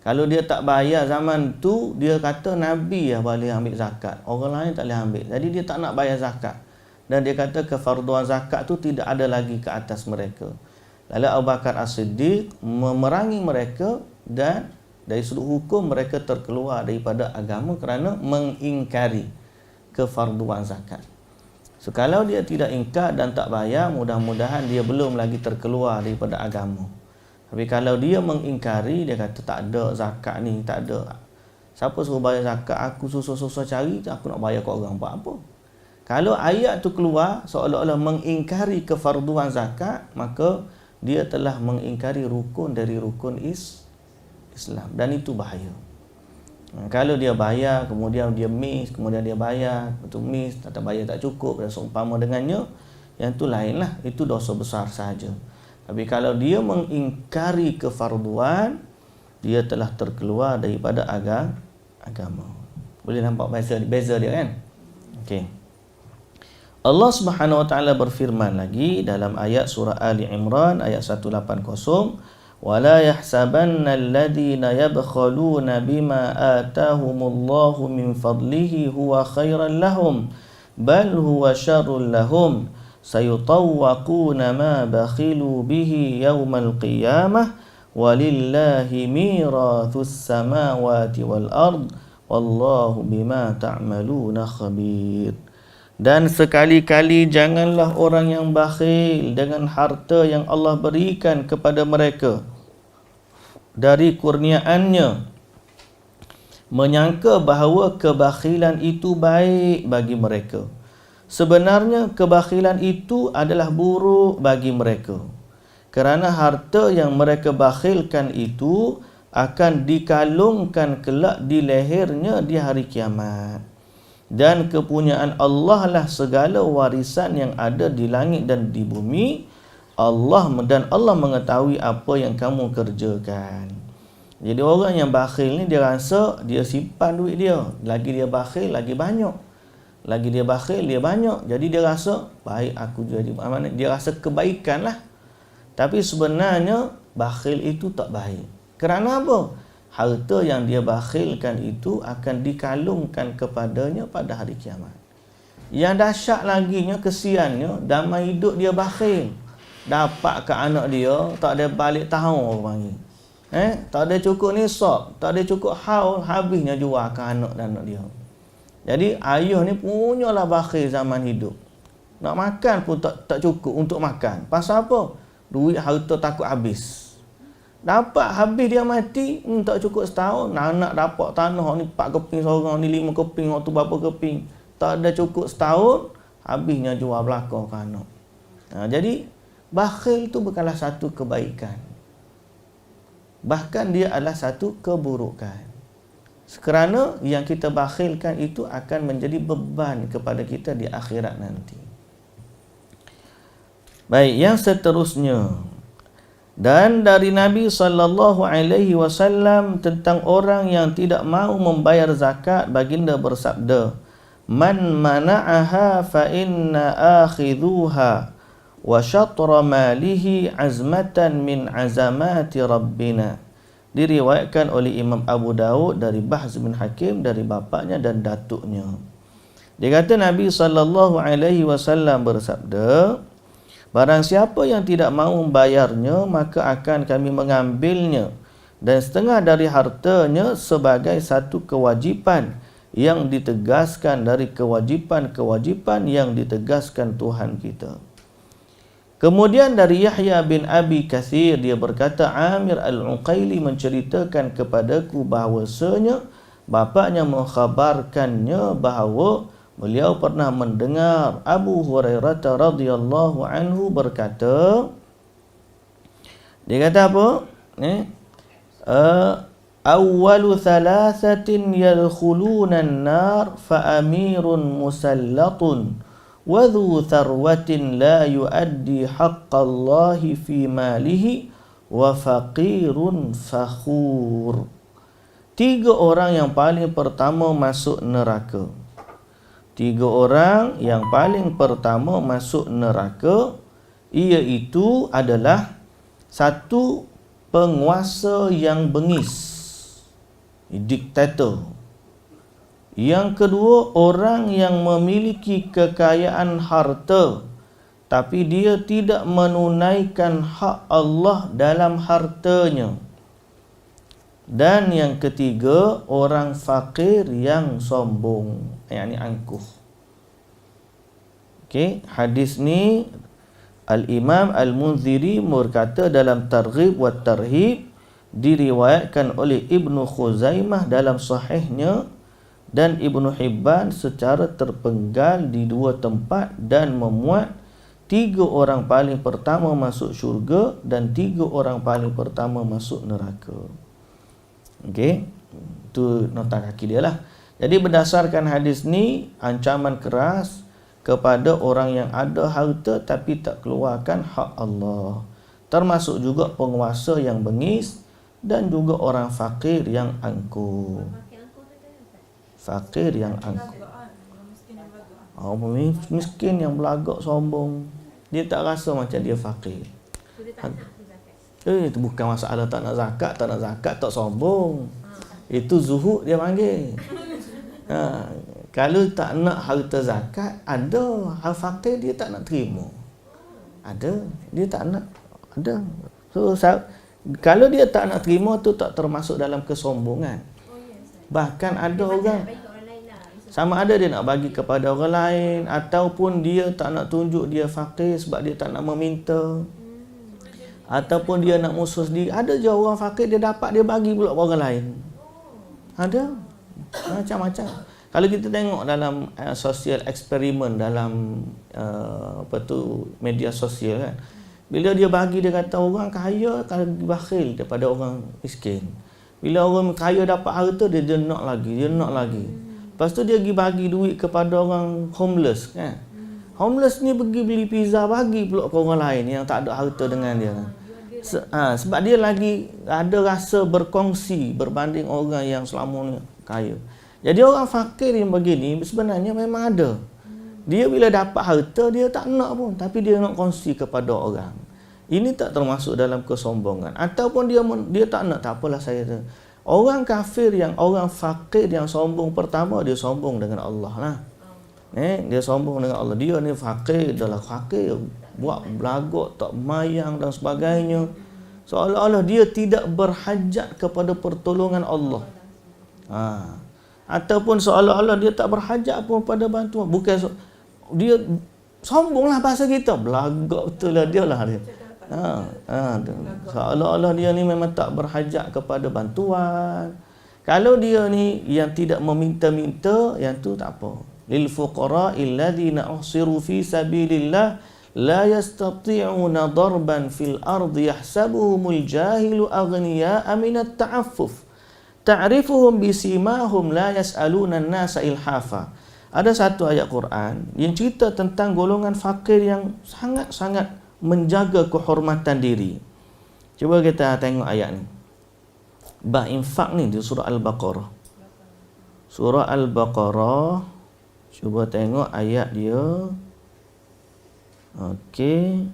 Kalau dia tak bayar zaman tu, dia kata Nabi yang boleh ambil zakat, orang lain tak boleh ambil. Jadi dia tak nak bayar zakat. Dan dia kata kefarduan zakat tu tidak ada lagi ke atas mereka. Lalu Abu Bakar As-Siddiq memerangi mereka dan dari sudut hukum mereka terkeluar daripada agama kerana mengingkari kefarduan zakat. So kalau dia tidak ingkar dan tak bayar, mudah-mudahan dia belum lagi terkeluar daripada agama. Tapi kalau dia mengingkari, dia kata tak ada zakat ni, tak ada. Siapa suruh bayar zakat? Aku susah-susah cari, aku nak bayar kat orang, buat apa? Kalau ayat tu keluar seolah-olah mengingkari kefarduan zakat, maka dia telah mengingkari rukun dari rukun Islam, dan itu bahaya. Kalau dia bayar, kemudian dia miss, kemudian dia bayar, betul miss, tak bayar tak cukup, dan seumpama dengannya, yang tu lainlah, itu dosa besar saja. Tapi kalau dia mengingkari kefarduan, dia telah terkeluar daripada agama. Boleh nampak beza dia kan? Okey. Allah Subhanahu wa taala berfirman lagi dalam ayat surah Ali Imran ayat 180, wala yahsabanna alladhina yabkhaluna bima atahumullahu min fadlihi huwa khairan lahum bal huwa syarrun lahum sayutawwaquna ma bakhilu bihi yawmal qiyamah walillahi mirathus samawati wal ard wallahu bima ta'maluna khabir. Dan sekali-kali janganlah orang yang bakhil dengan harta yang Allah berikan kepada mereka dari kurniaannya, menyangka bahawa kebakhilan itu baik bagi mereka. Sebenarnya kebakhilan itu adalah buruk bagi mereka, kerana harta yang mereka bakhilkan itu akan dikalungkan kelak di lehernya di hari kiamat. Dan kepunyaan Allah lah segala warisan yang ada di langit dan di bumi. Allah mengetahui apa yang kamu kerjakan. Jadi orang yang bakhil ni, dia rasa dia simpan duit dia, lagi dia bakhil lagi banyak, lagi dia bakhil dia banyak. Jadi dia rasa baik aku jadi, dia rasa kebaikan lah. Tapi sebenarnya bakhil itu tak baik. Kerana apa? Harta yang dia bakhilkan itu akan dikalungkan kepadanya pada hari kiamat. Yang dahsyat laginya, kesiannya, dalam hidup dia bakhil, dapat ke anak dia tak ada balik tahun orang panggil. Tak ada cukup nisab, tak ada cukup haul, habisnya jual ke anak dan anak dia. Jadi ayah ni punyalah bakhil zaman hidup. Nak makan pun tak cukup untuk makan. Pasal apa? Duit harta takut habis. Dapat habis dia mati, tak cukup setahun, anak dapat tanah ni 4 keping seorang, ni 5 keping, waktu berapa keping. Tak ada cukup setahun, habisnya jual belakang ke anak. Jadi bakhil tu bukanlah satu kebaikan, bahkan dia adalah satu keburukan. Kerana yang kita bakhilkan itu akan menjadi beban kepada kita di akhirat nanti. Baik, yang seterusnya, dan dari Nabi SAW tentang orang yang tidak mau membayar zakat, baginda bersabda, man mana'aha fa inna akhidhuha wa syatra malihi azmatan min azamati rabbina. Diriwayatkan oleh Imam Abu Daud dari Bahz bin Hakim, dari bapaknya dan datuknya. Dia kata Nabi SAW bersabda, barang siapa yang tidak mahu membayarnya, maka akan kami mengambilnya dan setengah dari hartanya sebagai satu kewajipan yang ditegaskan dari kewajipan-kewajipan yang ditegaskan Tuhan kita. Kemudian dari Yahya bin Abi Kathir, dia berkata, Amir Al-Uqaili menceritakan kepadaku bahawasanya bapaknya mengkhabarkannya bahawa beliau pernah mendengar Abu Hurairah radhiyallahu anhu berkata, dia kata apa? Awwalu thalathatin yadkhuluna an-nar fa amirun musallatun wa dhu tharwatin la yuaddi haqqallahi fi malihi wa faqirun fakhur. 3 orang yang paling pertama masuk neraka. 3 orang yang paling pertama masuk neraka, iaitu adalah satu penguasa yang bengis, diktator. Yang kedua, orang yang memiliki kekayaan harta tapi dia tidak menunaikan hak Allah dalam hartanya. Dan yang ketiga, orang fakir yang sombong, yakni angkuh. Okey, hadis ni Al-Imam Al-Munziri berkata dalam Targhib wa Tarhib, diriwayatkan oleh Ibnu Khuzaimah dalam sahihnya dan Ibnu Hibban secara terpenggal di dua tempat, dan memuat 3 orang paling pertama masuk syurga dan 3 orang paling pertama masuk neraka. Okey, itu nota kaki dia lah. Jadi berdasarkan hadis ni, ancaman keras kepada orang yang ada harta tapi tak keluarkan hak Allah, termasuk juga penguasa yang bengis dan juga orang fakir yang angkuh. Fakir yang angkuh. Miskin yang belagak sombong. Dia tak rasa macam dia fakir. Itu bukan masalah tak nak zakat, tak sombong. Itu zuhud dia panggil. Kalau tak nak harta zakat, ada. Hal fakir dia tak nak terima. Ada. Dia tak nak. Ada. So, kalau dia tak nak terima tu tak termasuk dalam kesombongan. Bahkan ada orang sama ada dia nak bagi kepada orang lain, ataupun dia tak nak tunjuk dia fakir sebab dia tak nak meminta, ataupun dia nak musuh sendiri. Ada je orang fakir dia dapat, dia bagi pula orang lain. Ada macam-macam. Kalau kita tengok dalam sosial eksperimen dalam media sosial kan, bila dia bagi, dia kata orang kaya kalau bakhil daripada orang miskin. Bila orang kaya dapat harta, dia nak lagi. Lepas tu dia pergi bagi duit kepada orang homeless kan. Homeless ni pergi beli pizza, bagi pula ke orang lain yang tak ada harta dengan dia. Sebab dia lagi ada rasa berkongsi berbanding orang yang selama ni kaya. Jadi orang fakir yang begini sebenarnya memang ada. Dia bila dapat harta, dia tak nak pun, tapi dia nak kongsi kepada orang. Ini tak termasuk dalam kesombongan. Ataupun dia tak nak, tak apalah saya tu. Orang kafir orang fakir yang sombong, pertama dia sombong dengan Allah lah. Dia sombong dengan Allah. Dia ni fakir, adalah fakir, buat belagak, tak mayang dan sebagainya. Seolah-olah dia tidak berhajat kepada pertolongan Allah. Ataupun seolah-olah dia tak berhajat pun pada bantuan. Bukan dia sombonglah bahasa kita. Belagak betul lah dia lah dia. Seolah-olah dia ni memang tak berhajat kepada bantuan. Kalau dia ni yang tidak meminta-minta, yang tu tak apa. Lil fuqara alladhina uhsiru fi sabilillah la yastati'una darban fil ardi yahsabuhumul jahilu aghniya'a minat ta'affuf ta'rifuhum bisimahum la yas'aluna an-nasa ilhafa. Ada satu ayat Quran yang cerita tentang golongan fakir yang sangat-sangat menjaga kehormatan diri. Cuba kita tengok ayat ni. Bab infak ni di surah Al-Baqarah. Surah Al-Baqarah, cuba tengok ayat dia. Okey.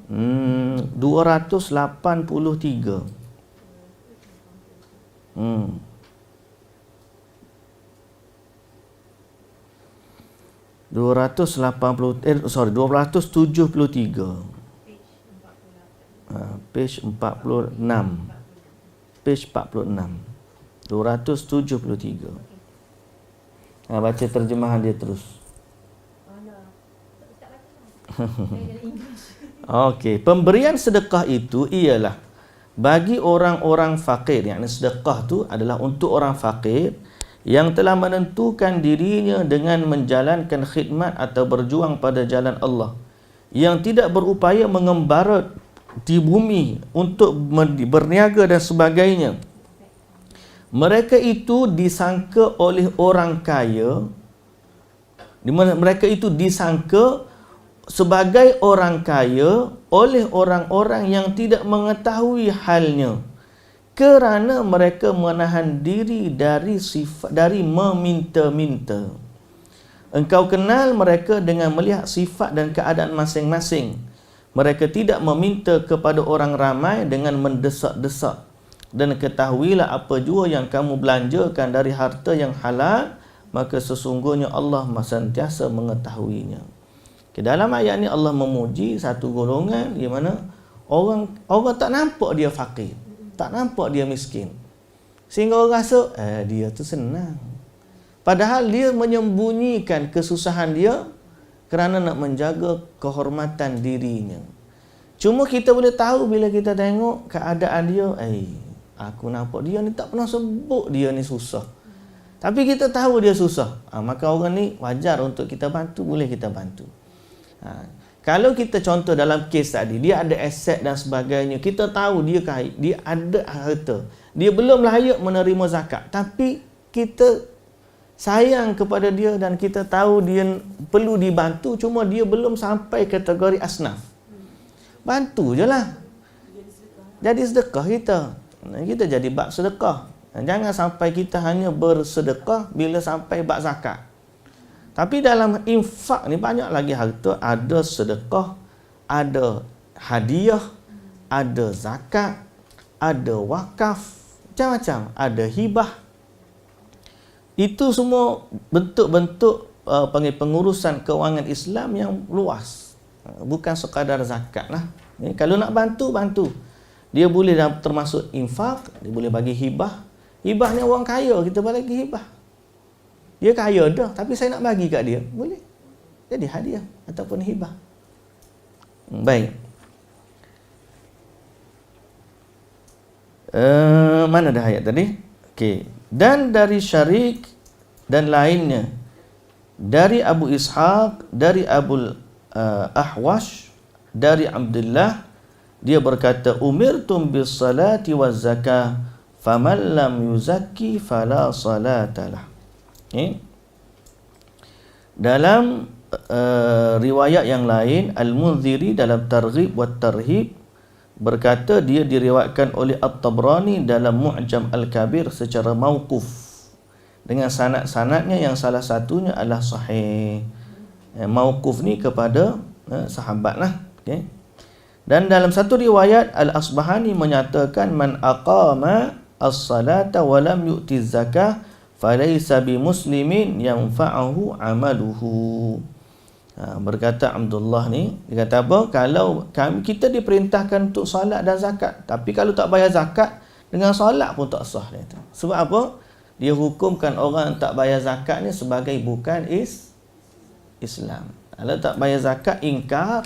283. 273. Page 46. Page 46. 273. Baca terjemahan dia terus. Okey, pemberian sedekah itu ialah bagi orang-orang fakir. Yang sedekah tu adalah untuk orang fakir yang telah menentukan dirinya dengan menjalankan khidmat atau berjuang pada jalan Allah, yang tidak berupaya mengembara di bumi untuk berniaga dan sebagainya. Mereka itu disangka oleh orang kaya, mereka itu disangka sebagai orang kaya oleh orang-orang yang tidak mengetahui halnya, kerana mereka menahan diri dari meminta-minta. Engkau kenal mereka dengan melihat sifat dan keadaan masing-masing. Mereka tidak meminta kepada orang ramai dengan mendesak-desak. Dan ketahuilah apa jua yang kamu belanjakan dari harta yang halal, maka sesungguhnya Allah sentiasa mengetahuinya. Dalam ayat ni Allah memuji satu golongan di mana orang tak nampak dia fakir, tak nampak dia miskin, sehingga orang rasa dia tu senang. Padahal dia menyembunyikan kesusahan dia kerana nak menjaga kehormatan dirinya. Cuma kita boleh tahu bila kita tengok keadaan dia, aku nampak dia ni tak pernah sebut dia ni susah. Tapi kita tahu dia susah. Maka orang ni wajar untuk kita bantu, boleh kita bantu. Kalau kita contoh dalam kes tadi, dia ada aset dan sebagainya, kita tahu dia kaya, dia ada harta, dia belum layak menerima zakat, tapi kita sayang kepada dia dan kita tahu dia perlu dibantu, cuma dia belum sampai kategori asnaf. Bantu je lah. Jadi sedekah kita. Kita jadi bab sedekah. Jangan sampai kita hanya bersedekah bila sampai bab zakat. Tapi dalam infak ni banyak lagi harta. Ada sedekah, ada hadiah, ada zakat, ada wakaf, macam-macam. Ada hibah. Itu semua bentuk-bentuk pengurusan kewangan Islam yang luas. Bukan sekadar zakat lah. Kalau nak bantu, bantu. Dia boleh termasuk infak, dia boleh bagi hibah. Hibah ni orang kaya, kita boleh bagi hibah. Dia kaya dah, tapi saya nak bagi kat dia, boleh. Jadi hadiah ataupun hibah. Baik. Mana dah ayat tadi? Okey. Dan dari Syarik dan lainnya, dari Abu Ishaq, dari Abu Ahwash, dari Abdullah, dia berkata, umirtum bis salati waz zakah, faman lam yuzakki fala salatalah. Dalam riwayat yang lain, Al-Munziri dalam Targhib wa Tarhib berkata, dia diriwayatkan oleh At-Tabrani dalam Mu'jam Al-Kabir secara mauquf dengan sanad-sanadnya yang salah satunya adalah sahih. Mauquf ni kepada sahabat lah. Okay. Dan dalam satu riwayat, Al-Asbahani menyatakan, man aqama as-salata wa lam yu'ti zakah falaysa bimuslimin yanfa'uhu amaluhu. Berkata Abdullah ni, dia kata apa? Kalau kita diperintahkan untuk solat dan zakat, tapi kalau tak bayar zakat, dengan solat pun tak sah. Dia sebab apa? Dia hukumkan orang tak bayar zakat ni sebagai bukan Islam. Kalau tak bayar zakat, ingkar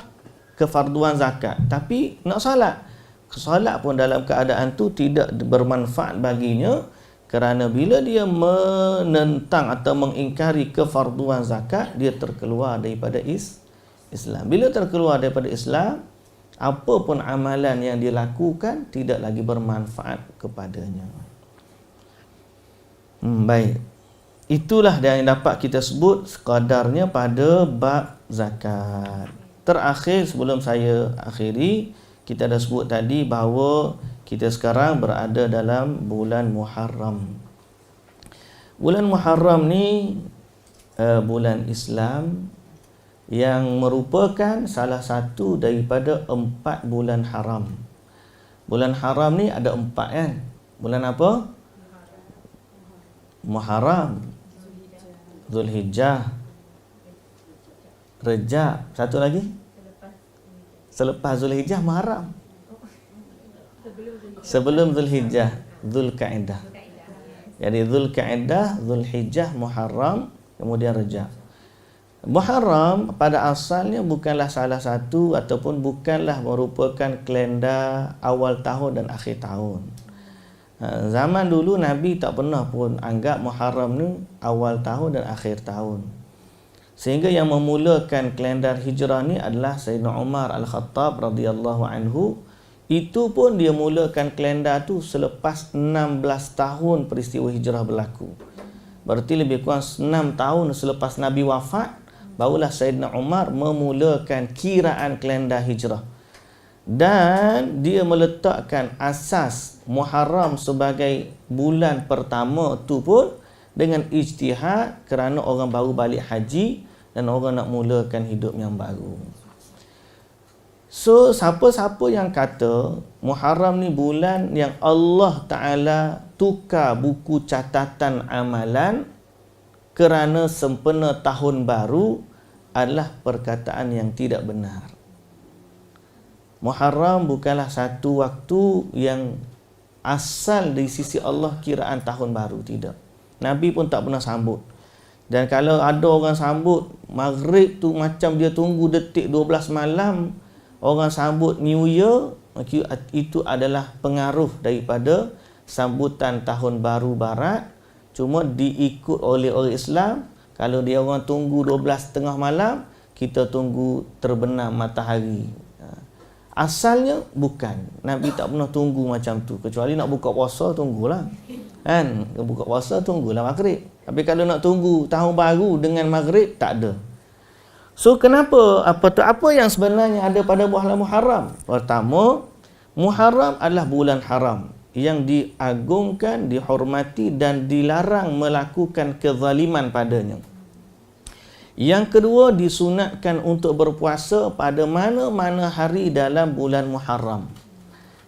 kefarduan zakat, tapi nak solat. Solat pun dalam keadaan tu tidak bermanfaat baginya, kerana bila dia menentang atau mengingkari kefarduan zakat, dia terkeluar daripada Islam. Bila terkeluar daripada Islam, apa pun amalan yang dilakukan tidak lagi bermanfaat kepadanya. Baik. Itulah yang dapat kita sebut sekadarnya pada bab zakat. Terakhir, sebelum saya akhiri, kita dah sebut tadi bahawa kita sekarang berada dalam bulan Muharram. Bulan Muharram ni bulan Islam yang merupakan salah satu daripada 4 bulan haram. Bulan haram ni ada 4 kan? Bulan apa? Muharram, Zulhijjah, Rejab, satu lagi? Selepas Zulhijjah Muharram. Sebelum Zulhijjah, Zulkaidah. Jadi Zulkaidah, Zulhijjah, Muharram, kemudian Rejab. Muharram pada asalnya bukanlah salah satu ataupun bukanlah merupakan kalender awal tahun dan akhir tahun. Zaman dulu Nabi tak pernah pun anggap Muharram ni awal tahun dan akhir tahun. Sehingga yang memulakan kalender hijrah ni adalah Sayyidina Umar Al-Khattab radhiyallahu anhu. Itu pun dia mulakan kalender tu selepas 16 tahun peristiwa hijrah berlaku. Berarti lebih kurang 6 tahun selepas Nabi wafat, barulah Sayyidina Umar memulakan kiraan kalender hijrah. Dan dia meletakkan asas Muharram sebagai bulan pertama tu pun dengan ijtihad kerana orang baru balik haji dan orang nak mulakan hidup yang baru. So, siapa-siapa yang kata Muharram ni bulan yang Allah Ta'ala tukar buku catatan amalan kerana sempena tahun baru adalah perkataan yang tidak benar. Muharram bukanlah satu waktu yang asal dari sisi Allah kiraan tahun baru, tidak. Nabi pun tak pernah sambut. Dan kalau ada orang sambut maghrib tu macam dia tunggu detik 12 malam, orang sambut New Year, itu adalah pengaruh daripada sambutan tahun baru barat. Cuma diikut oleh orang Islam, kalau dia orang tunggu 12 tengah malam, kita tunggu terbenam matahari. Asalnya bukan. Nabi tak pernah tunggu macam tu. Kecuali nak buka puasa, tunggulah. Kan? Buka puasa, tunggulah maghrib. Tapi kalau nak tunggu tahun baru dengan maghrib, tak ada. So, kenapa? Apa yang sebenarnya ada pada bulan Muharram? Pertama, Muharram adalah bulan haram yang diagungkan, dihormati dan dilarang melakukan kezaliman padanya. Yang kedua, disunatkan untuk berpuasa pada mana-mana hari dalam bulan Muharram.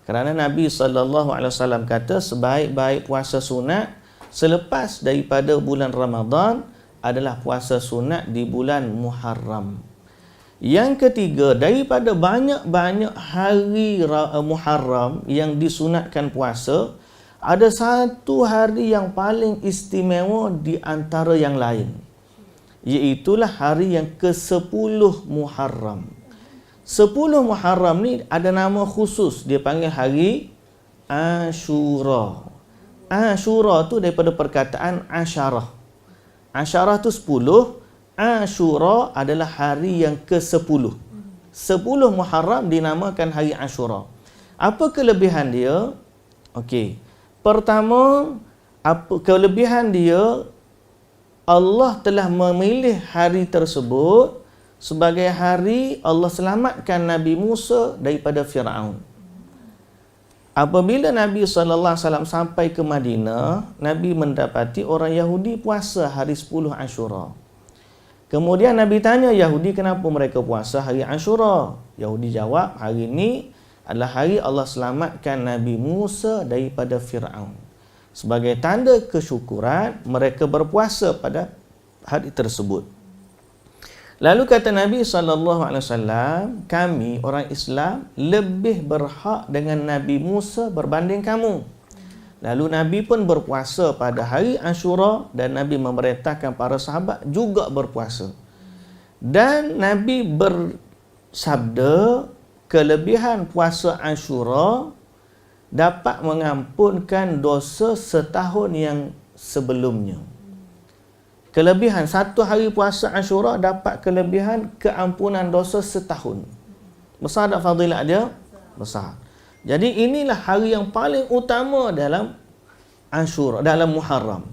Kerana Nabi SAW kata sebaik-baik puasa sunat selepas daripada bulan Ramadan adalah puasa sunat di bulan Muharram. Yang ketiga, daripada banyak-banyak hari Muharram yang disunatkan puasa, ada satu hari yang paling istimewa di antara yang lain, iaitulah hari yang ke-10 Muharram. 10 Muharram ni ada nama khusus, dia panggil hari Ashura. Ashura tu daripada perkataan asyarah. Asyarah tu 10, Ashura adalah hari yang ke-10. 10 Muharram dinamakan hari Ashura. Apa kelebihan dia? Okey. Pertama, kelebihan dia, Allah telah memilih hari tersebut sebagai hari Allah selamatkan Nabi Musa daripada Firaun. Apabila Nabi SAW sampai ke Madinah, Nabi mendapati orang Yahudi puasa hari 10 Ashura. Kemudian Nabi tanya Yahudi kenapa mereka puasa hari Ashura. Yahudi jawab, hari ini adalah hari Allah selamatkan Nabi Musa daripada Firaun. Sebagai tanda kesyukuran, mereka berpuasa pada hari tersebut. Lalu kata Nabi SAW, kami orang Islam lebih berhak dengan Nabi Musa berbanding kamu. Lalu Nabi pun berpuasa pada hari Ashura dan Nabi memerintahkan para sahabat juga berpuasa. Dan Nabi bersabda, kelebihan puasa Ashura dapat mengampunkan dosa setahun yang sebelumnya. Kelebihan satu hari puasa Ashura dapat kelebihan keampunan dosa setahun. Besar tak fadilat dia? Besar. Jadi inilah hari yang paling utama dalam Ashura, dalam Muharram.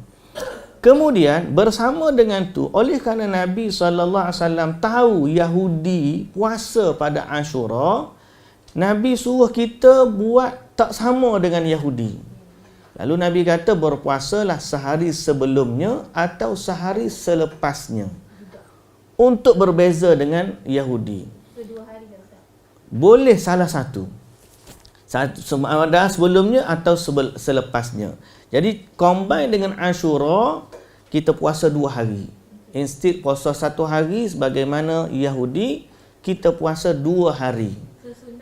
Kemudian bersama dengan tu, oleh kerana Nabi SAW tahu Yahudi puasa pada Ashura, Nabi suruh kita buat tak sama dengan Yahudi. Lalu Nabi kata berpuasalah sehari sebelumnya atau sehari selepasnya untuk berbeza dengan Yahudi. Kedua hari ke Ustaz? Boleh salah satu. Ada sebelumnya atau selepasnya. Jadi combine dengan Ashura, kita puasa 2 hari. Instead puasa 1 hari sebagaimana Yahudi, kita puasa 2 hari.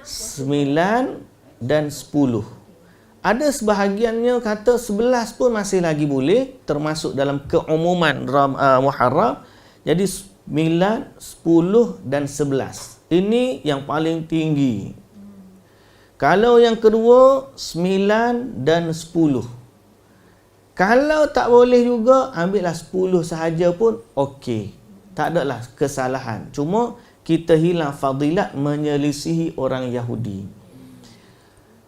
9 dan 10. Ada sebahagiannya kata 11 pun masih lagi boleh, termasuk dalam keumuman Muharram. Jadi 9, 10 dan 11. Ini yang paling tinggi. Kalau yang kedua 9 dan 10. Kalau tak boleh juga, ambillah 10 sahaja pun okey. Tak adalah kesalahan. Cuma kita hilang fadilat menyelisihi orang Yahudi.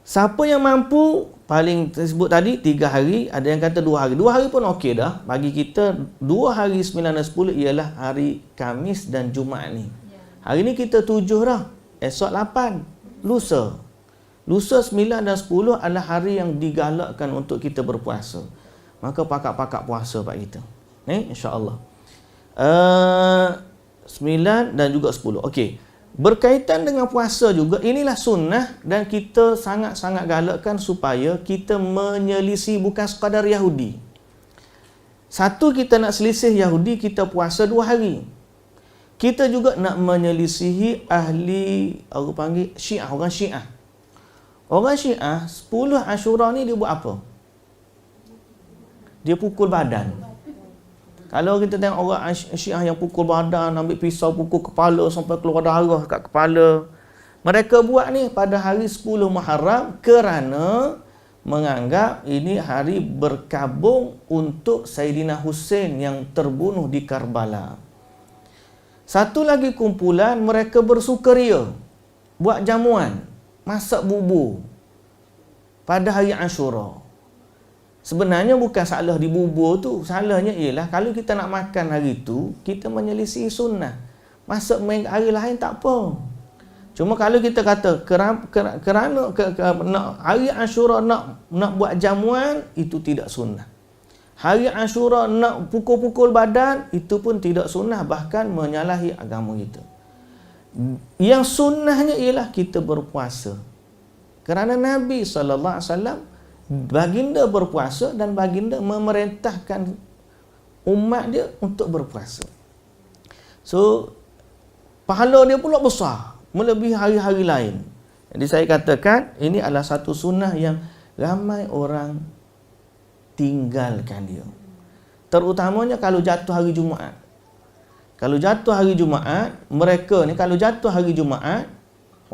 Siapa yang mampu, paling tersebut tadi 3 hari, ada yang kata 2 hari. 2 hari pun okey dah. Bagi kita 2 hari 9 dan 10 ialah hari Khamis dan Jumaat ni. Hari ni kita 7 dah. Esok 8. Lusa. Lusa 9 dan 10 adalah hari yang digalakkan untuk kita berpuasa. Maka pakak-pakak puasa pak kita. InsyaAllah. 9 dan juga 10. Okey. Berkaitan dengan puasa juga, inilah sunnah dan kita sangat-sangat galakkan supaya kita menyelisih bukan sekadar Yahudi. Satu, kita nak selisih Yahudi, kita puasa 2 hari. Kita juga nak menyelisihi ahli, aku panggil Syiah, orang Syiah. Orang Syiah, 10 Ashura ni dia buat apa? Dia pukul badan. Kalau kita tengok orang Syiah yang pukul badan, ambil pisau pukul kepala sampai keluar darah kat kepala. Mereka buat ni pada hari 10 Muharram kerana menganggap ini hari berkabung untuk Sayyidina Hussein yang terbunuh di Karbala. Satu lagi kumpulan, mereka bersukaria, buat jamuan, masak bubur pada hari Ashura. Sebenarnya bukan salah di bubur tu, salahnya ialah kalau kita nak makan hari tu, kita menyelisih sunnah. Masak hari lain tak apa. Cuma kalau kita kata kerana nak hari Ashura nak buat jamuan, itu tidak sunnah. Hari Ashura nak pukul-pukul badan, itu pun tidak sunnah, bahkan menyalahi agama kita. Yang sunnahnya ialah kita berpuasa. Kerana Nabi SAW baginda berpuasa dan baginda memerintahkan umat dia untuk berpuasa. So, pahala dia pula besar, melebihi hari-hari lain. Jadi saya katakan, ini adalah satu sunnah yang ramai orang tinggalkan dia. Terutamanya kalau jatuh hari Jumaat. Kalau jatuh hari Jumaat, mereka ni kalau jatuh hari Jumaat,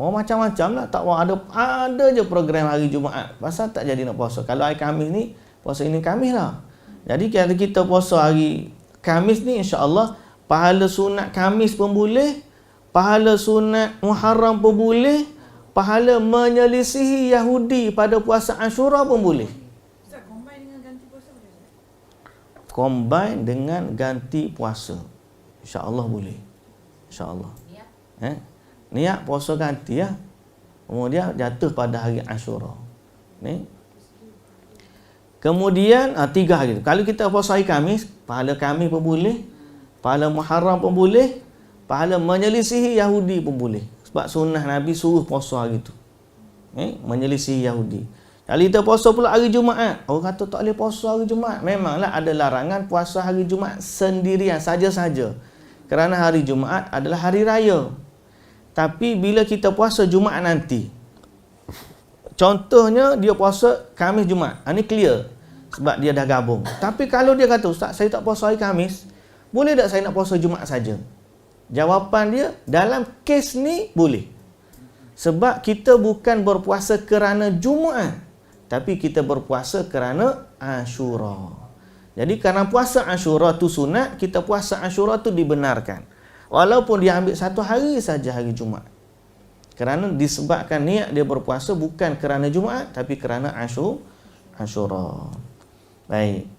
macam-macam lah, tak ada je program hari Jumaat. Pasal tak jadi nak puasa. Kalau hari Khamis ni, puasa ini Khamis lah. Jadi kalau kita puasa hari Khamis ni, insya-Allah pahala sunat Khamis pun boleh, pahala sunat Muharram pun boleh, pahala menyelisihi Yahudi pada puasa Ashura pun boleh. Ustaz, combine dengan ganti puasa boleh? Combine dengan ganti puasa. Insya-Allah boleh. Insya-Allah. Niat puasa ganti ya. Kemudian jatuh pada hari Ashura. Ni. Kemudian 3 hari tu. Kalau kita puasa hari Khamis, pahala Khamis pun boleh, pahala Muharram pun boleh, pahala menyelisihi Yahudi pun boleh. Sebab sunnah Nabi suruh puasa hari tu. Menyelisihi Yahudi. Kalau kita puasa pula hari Jumaat, orang kata tak boleh puasa hari Jumaat. Memanglah ada larangan puasa hari Jumaat sendirian saja-saja. Kerana hari Jumaat adalah hari raya. Tapi bila kita puasa Jumaat nanti, contohnya dia puasa Khamis Jumaat, ini clear sebab dia dah gabung. Tapi kalau dia kata, Ustaz, saya tak puasa hari Khamis, boleh tak saya nak puasa Jumaat saja? Jawapan dia, dalam kes ni boleh. Sebab kita bukan berpuasa kerana Jumaat, tapi kita berpuasa kerana Ashura. Jadi kerana puasa Ashura tu sunat, kita puasa Ashura tu dibenarkan. Walaupun dia ambil satu hari saja hari Jumaat. Kerana disebabkan niat dia berpuasa bukan kerana Jumaat, tapi kerana Ashura. Baik.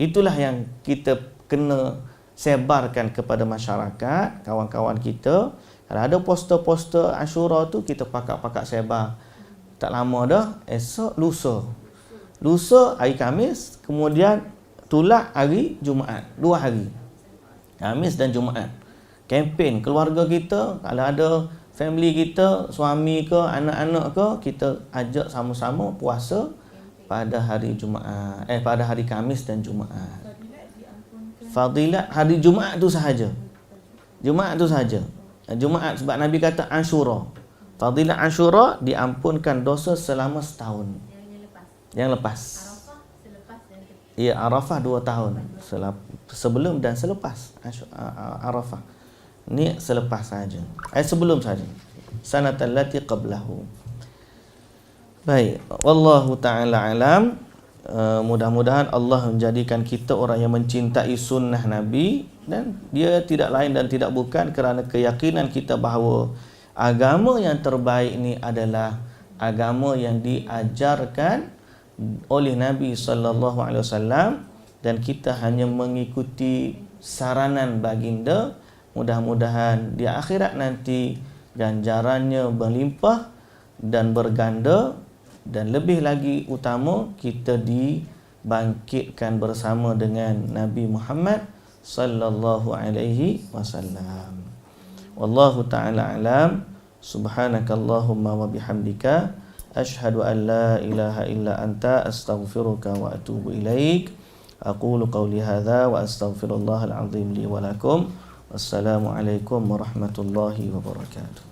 Itulah yang kita kena sebarkan kepada masyarakat, kawan-kawan kita. Kalau ada poster-poster Ashura tu, kita pakak-pakak sebar. Tak lama dah, esok lusa. Lusa hari Khamis, kemudian tulak hari Jumaat. 2 hari. Khamis dan Jumaat. Kempen keluarga kita, kalau ada family kita, suami ke, anak-anak ke, kita ajak sama-sama puasa pada hari Jumaat. Pada hari Khamis dan Jumaat. Fadilat hari Jumaat tu sahaja. Jumaat tu sahaja. Jumaat sebab Nabi kata Ashura. Fadilat Ashura diampunkan dosa selama setahun. Yang lepas. Ya, Arafah 2 tahun. Sebelum dan selepas Arafah. Ni selepas saja. Sebelum saja. Sanatal lati qablahu. Baik, wallahu taala alam. Mudah-mudahan Allah menjadikan kita orang yang mencintai sunnah Nabi, dan dia tidak lain dan tidak bukan kerana keyakinan kita bahawa agama yang terbaik ni adalah agama yang diajarkan oleh Nabi sallallahu alaihi wasallam, dan kita hanya mengikuti saranan baginda. Mudah-mudahan di akhirat nanti ganjarannya berlimpah dan berganda, dan lebih lagi utama kita dibangkitkan bersama dengan Nabi Muhammad sallallahu alaihi wasallam. Wallahu taala alam. Subhanakallahumma wa bihamdika asyhadu an la ilaha illa anta astaghfiruka wa atubu ilaik. Aqulu qawli hadza wa astaghfirullahal azim li wa lakum. Wassalamualaikum warahmatullahi wabarakatuh.